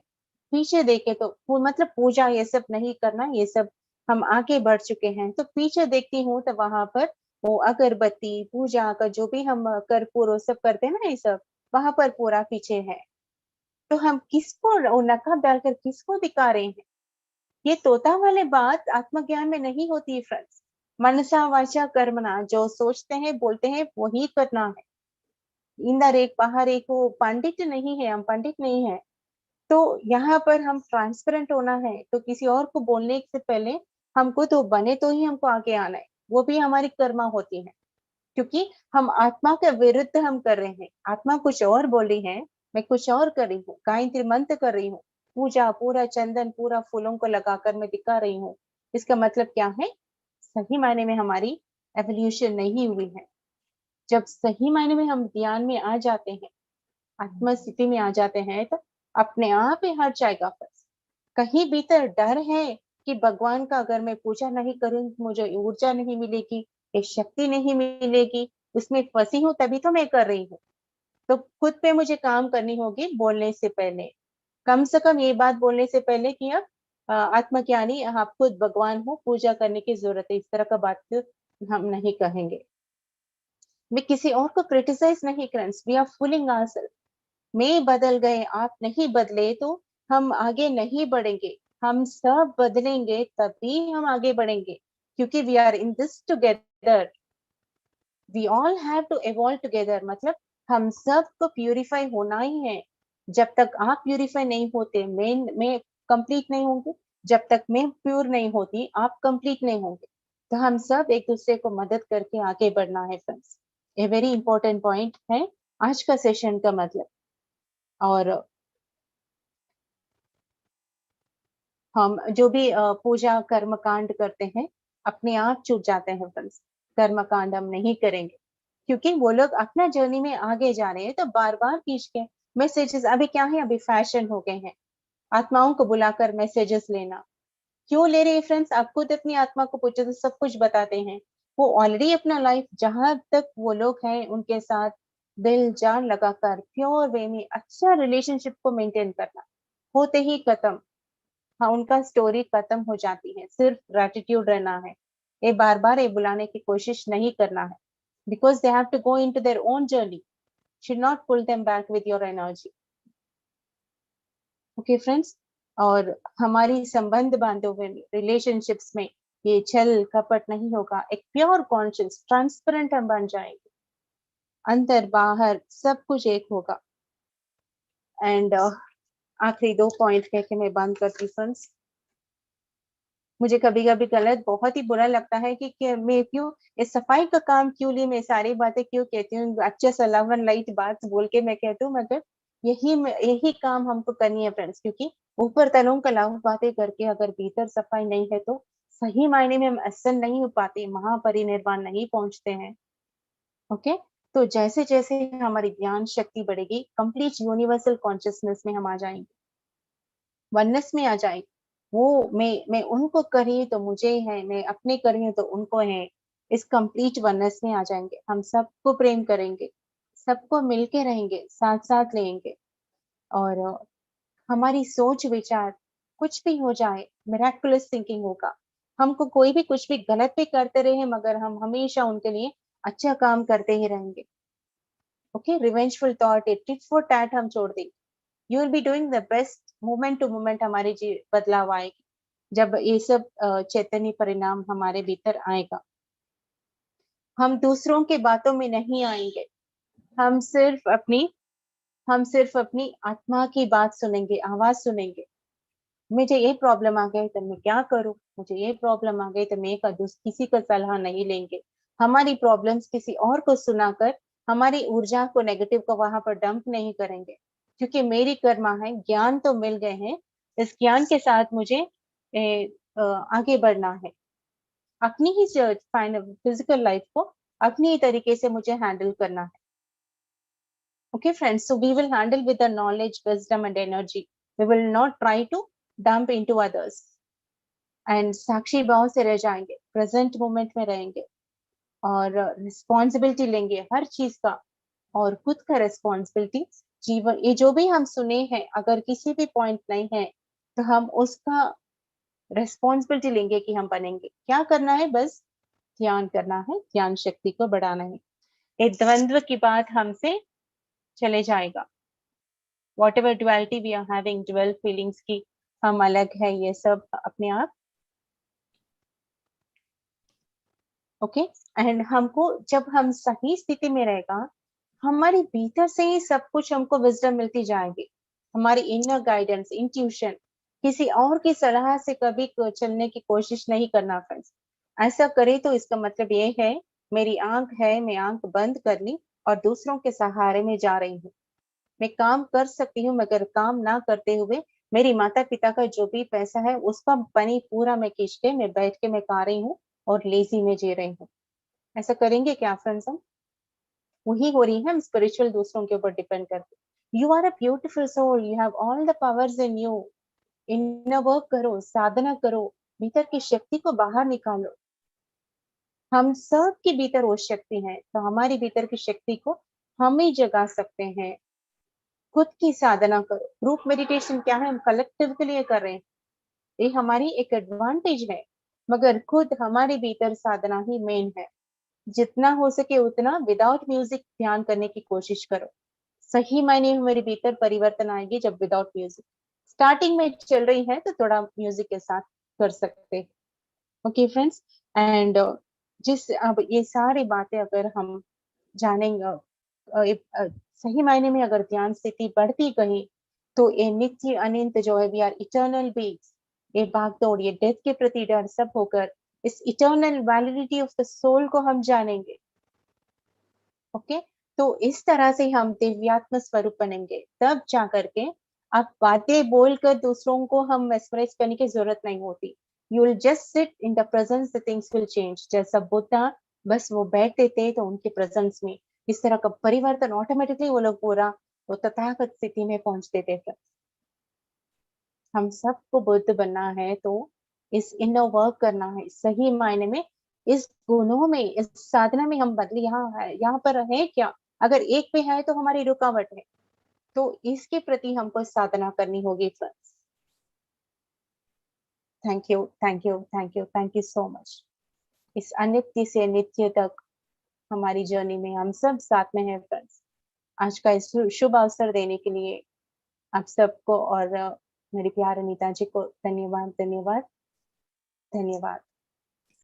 पीछे देखे तो मतलब पूजा ये सब नहीं करना, ये सब हम आगे बढ़ चुके हैं। तो पीछे देखती हूँ तो वहां पर वो अगरबत्ती पूजा का जो भी हम कर्पूर वो सब करते हैं ना, ये सब वहां पर पूरा पीछे है। तो हम किसको वो नकाब डालकर किसको दिखा रहे हैं? ये तोता वाले बात आत्मज्ञान में नहीं होती फ्रेंड्स। मनसा वाचा कर्मणा, जो सोचते हैं बोलते हैं वही करना है। इंदर एक बाहर एक, वो पंडित नहीं है, हम पंडित नहीं है। तो यहाँ पर हम ट्रांसपेरेंट होना है, तो किसी और को बोलने से पहले हमको तो बने तो ही हमको आगे आना है, वो भी हमारी कर्मा होती है। क्योंकि हम आत्मा के विरुद्ध हम कर रहे हैं, आत्मा कुछ और बोल रही है, मैं कुछ और कर रही हूँ, गायत्री मंत्र कर रही हूँ, पूजा पूरा चंदन पूरा फूलों को लगाकर मैं दिखा रही हूँ। इसका मतलब क्या है? सही मायने में हमारी एवोल्यूशन नहीं हुई है। जब सही मायने में हम ध्यान में आ जाते हैं, आत्मा स्थिति में आ जाते हैं, तो अपने आप ही हट जाएगा। बस कहीं भीतर डर है कि भगवान का अगर मैं पूजा नहीं करूं मुझे ऊर्जा नहीं मिलेगी, एक शक्ति नहीं मिलेगी, उसमें फंसी हूं तभी तो मैं कर रही हूँ। तो खुद पे मुझे काम करनी होगी बोलने से पहले, कम से कम ये बात बोलने से पहले कि आप आत्मज्ञानी, आप खुद भगवान हो, पूजा करने की जरूरत है, इस तरह का बात तो हम नहीं कहेंगे। मैं किसी और को क्रिटिसाइज नहीं करें, वी आर फूलिंग आवरसेल्फ। मैं बदल गए आप नहीं बदले तो हम आगे नहीं बढ़ेंगे। हम सब बदलेंगे तभी हम आगे बढ़ेंगे, क्योंकि we are in this together, we all have to evolve together. मतलब हम सबको प्यूरिफाई होना ही है। जब तक आप प्यूरिफाई नहीं होते, मैं कंप्लीट नहीं होंगे। जब तक मैं प्योर नहीं होती आप कंप्लीट नहीं होंगे। तो हम सब एक दूसरे को मदद करके आगे बढ़ना है फ्रेंड्स। ये वेरी इंपॉर्टेंट पॉइंट है आज का सेशन का मतलब। और हम जो भी पूजा कर्म कांड करते हैं, अपने आप छूट जाते हैं फ्रेंड्स। कर्म कांड हम नहीं करेंगे, क्योंकि वो लोग अपना जर्नी में आगे जा रहे हैं। तो बार बार खींच के मैसेजेस, अभी क्या है, अभी फैशन हो गए हैं आत्माओं को बुलाकर मैसेजेस लेना। क्यों ले रहे हैं फ्रेंड्स? आप खुद अपनी आत्मा को पूछो तो सब कुछ बताते हैं। वो ऑलरेडी अपना लाइफ जहां तक वो लोग हैं उनके साथ दिल जान लगाकर प्योर वे में अच्छा रिलेशनशिप को मेंटेन करना, होते ही खत्म। हाँ, उनका स्टोरी खत्म हो जाती है। सिर्फ ग्रेटिट्यूड रहना है, ये बार बार ये बुलाने की कोशिश नहीं करना है, because they have to go into their own journey, should not pull them back with your energy. Okay friends, और हमारी संबंध बांधे हुए रिलेशनशिप्स में ये छल कपट नहीं होगा, एक प्योर कॉन्शियस ट्रांसपेरेंट हम बन जाएंगे, अंदर बाहर सब कुछ एक होगा। एंड आखिरी 2 पॉइंट कह के मैं बंद करती फ्रेंड्स। मुझे कभी कभी गलत बहुत ही बुरा लगता है कि मैं क्यों ये सफाई का काम क्यों ली, मैं सारी बातें क्यों कहती हूँ, अच्छे से लव एंड लाइट बात बोल के मैं कहती हूँ, मगर यही यही काम हमको करनी है फ्रेंड्स। क्योंकि ऊपर तलों का लव बातें करके अगर भीतर सफाई नहीं है तो सही मायने में हम असल नहीं हो पाते, महापरिनिर्वाण नहीं पहुंचते हैं। ओके, तो जैसे जैसे हमारी ज्ञान शक्ति बढ़ेगी, कंप्लीट यूनिवर्सल कॉन्शियसनेस में हम आ जाएंगे, वननेस में आ जाए। वो मैं उनको कर रही हूँ तो मुझे है, मैं अपने कर रही हूँ तो उनको है, इस कंप्लीट वननेस में आ जाएंगे। हम सबको प्रेम करेंगे, सबको मिलके रहेंगे, साथ साथ रहेंगे। और हमारी सोच विचार कुछ भी हो जाए, मिराकुलस थिंकिंग होगा। हमको कोई भी कुछ भी गलत भी करते रहे मगर हम हमेशा उनके लिए अच्छा काम करते ही रहेंगे। Okay, revengeful thought, tit for tat हम छोड़ देंगे। You will be doing the best, moment to moment हमारे जी बदलाव आएगी जब ये सब चैतन्य परिणाम हमारे भीतर आएगा। हम दूसरों के बातों में नहीं आएंगे, हम सिर्फ अपनी हम सिर्फ अपनी आत्मा की बात सुनेंगे, आवाज सुनेंगे। मुझे ये प्रॉब्लम आ गई तो मैं क्या करूं, मुझे ये प्रॉब्लम आ गई तो मैं किसी का सलाह नहीं लेंगे। हमारी प्रॉब्लम्स किसी और को सुनाकर हमारी ऊर्जा को, नेगेटिव को वहां पर डंप नहीं करेंगे, क्योंकि मेरी कर्मा है, ज्ञान तो मिल गए हैं। इस ज्ञान के साथ मुझे आगे बढ़ना है। अपनी ही फिजिकल लाइफ को अपनी ही तरीके से मुझे हैंडल करना है। Okay, friends, so we will handle with the knowledge, wisdom, and energy. We will not try to dump into others. And साक्षी भाव से रह जाएंगे, प्रेजेंट मोमेंट में रहेंगे और रिस्पॉन्सिबिलिटी लेंगे हर चीज का, और खुद का रिस्पॉन्सिबिलिटी। जीवन ये जो भी हम सुने हैं, अगर किसी भी पॉइंट नहीं है तो हम उसका रिस्पॉन्सिबिलिटी लेंगे कि हम बनेंगे। क्या करना है? बस ध्यान करना है, ध्यान शक्ति को बढ़ाना है। ये द्वंद्व की बात हमसे चले जाएगा। whatever duality we are having, dual feelings की हम अलग है, ये सब अपने आप। ओके, एंड हमको जब हम सही स्थिति में रहेगा, हमारे भीतर से ही सब कुछ हमको विजडम मिलती जाएगी। हमारी इनर गाइडेंस, इंट्यूशन, किसी और की सलाह से कभी चलने की कोशिश नहीं करना फ्रेंड्स। ऐसा करे तो इसका मतलब ये है, मेरी आंख है, मैं आंख बंद कर ली और दूसरों के सहारे में जा रही हूँ। मैं काम कर सकती हूँ मगर काम ना करते हुए मेरी माता पिता का जो भी पैसा है उसका पनी पूरा मैं खींच के मैं बैठ के मैं खा रही हूँ और लेजी में जी रही हूँ। ऐसा करेंगे क्या फ्रेंड्स? हम वही हो रही है, हम स्पिरिचुअल दूसरों के ऊपर डिपेंड करते। You are a beautiful soul, you have all the powers in you. Inner work करो, साधना करो, भीतर की शक्ति को बाहर निकालो। हम सब के भीतर वो शक्ति है, तो हमारी भीतर की शक्ति को हम ही जगा सकते हैं। खुद की साधना करो। ग्रुप मेडिटेशन क्या है? हम कलेक्टिव के लिए कर रहे हैं, ये हमारी एक एडवांटेज है, मगर खुद हमारे भीतर साधना ही मेन है। जितना हो सके उतना विदाउट म्यूजिक ध्यान करने की कोशिश करो। सही मायने में मेरे भीतर परिवर्तन आएगी जब विदाउट म्यूजिक। स्टार्टिंग में चल रही है तो थोड़ा म्यूजिक के साथ कर सकते हैं। ओके फ्रेंड्स, एंड जिस अब ये सारी बातें अगर हम जानेंगे, सही मायने में अगर ध्यान स्थिति बढ़ती गई तो ये नित्य अनंत जो है, वी आर इटर्नल बीइंग्स, ये भागदौड़, ये डेथ के प्रति डर सब होकर इस eternal validity of the soul को हम जानेंगे। ओके, तो इस तरह से हम दिव्यात्म स्वरूप बनेंगे, तब जा करके आप बातें बोलकर दूसरों को हम मेस्मराइज करने की जरूरत नहीं होती। You will just sit in the presence, the things will change. जैसा बुद्धा बस वो बैठते थे तो उनके प्रेजेंस में इस तरह का परिवर्तन ऑटोमेटिकली वो लोग पूरा वो तथागत स्थिति में पहुंचते थे। हम सबको बुद्ध बनना है तो इस इनर वर्क करना है, सही मायने में इस गुणों में, इस साधना में हम बदले। यहाँ है, यहाँ पर है क्या? अगर एक पे है तो हमारी रुकावट है, तो इसके प्रति हमको साधना करनी होगी friends. Thank you, thank you, thank you, thank you so much. इस अनित्य से नित्य तक हमारी जर्नी में हम सब साथ में हैं फ्रेंड्स। आज का इस शुभ अवसर देने के लिए आप सबको और मेरे प्यारे नेताजी को धन्यवाद, धन्यवाद, धन्यवाद।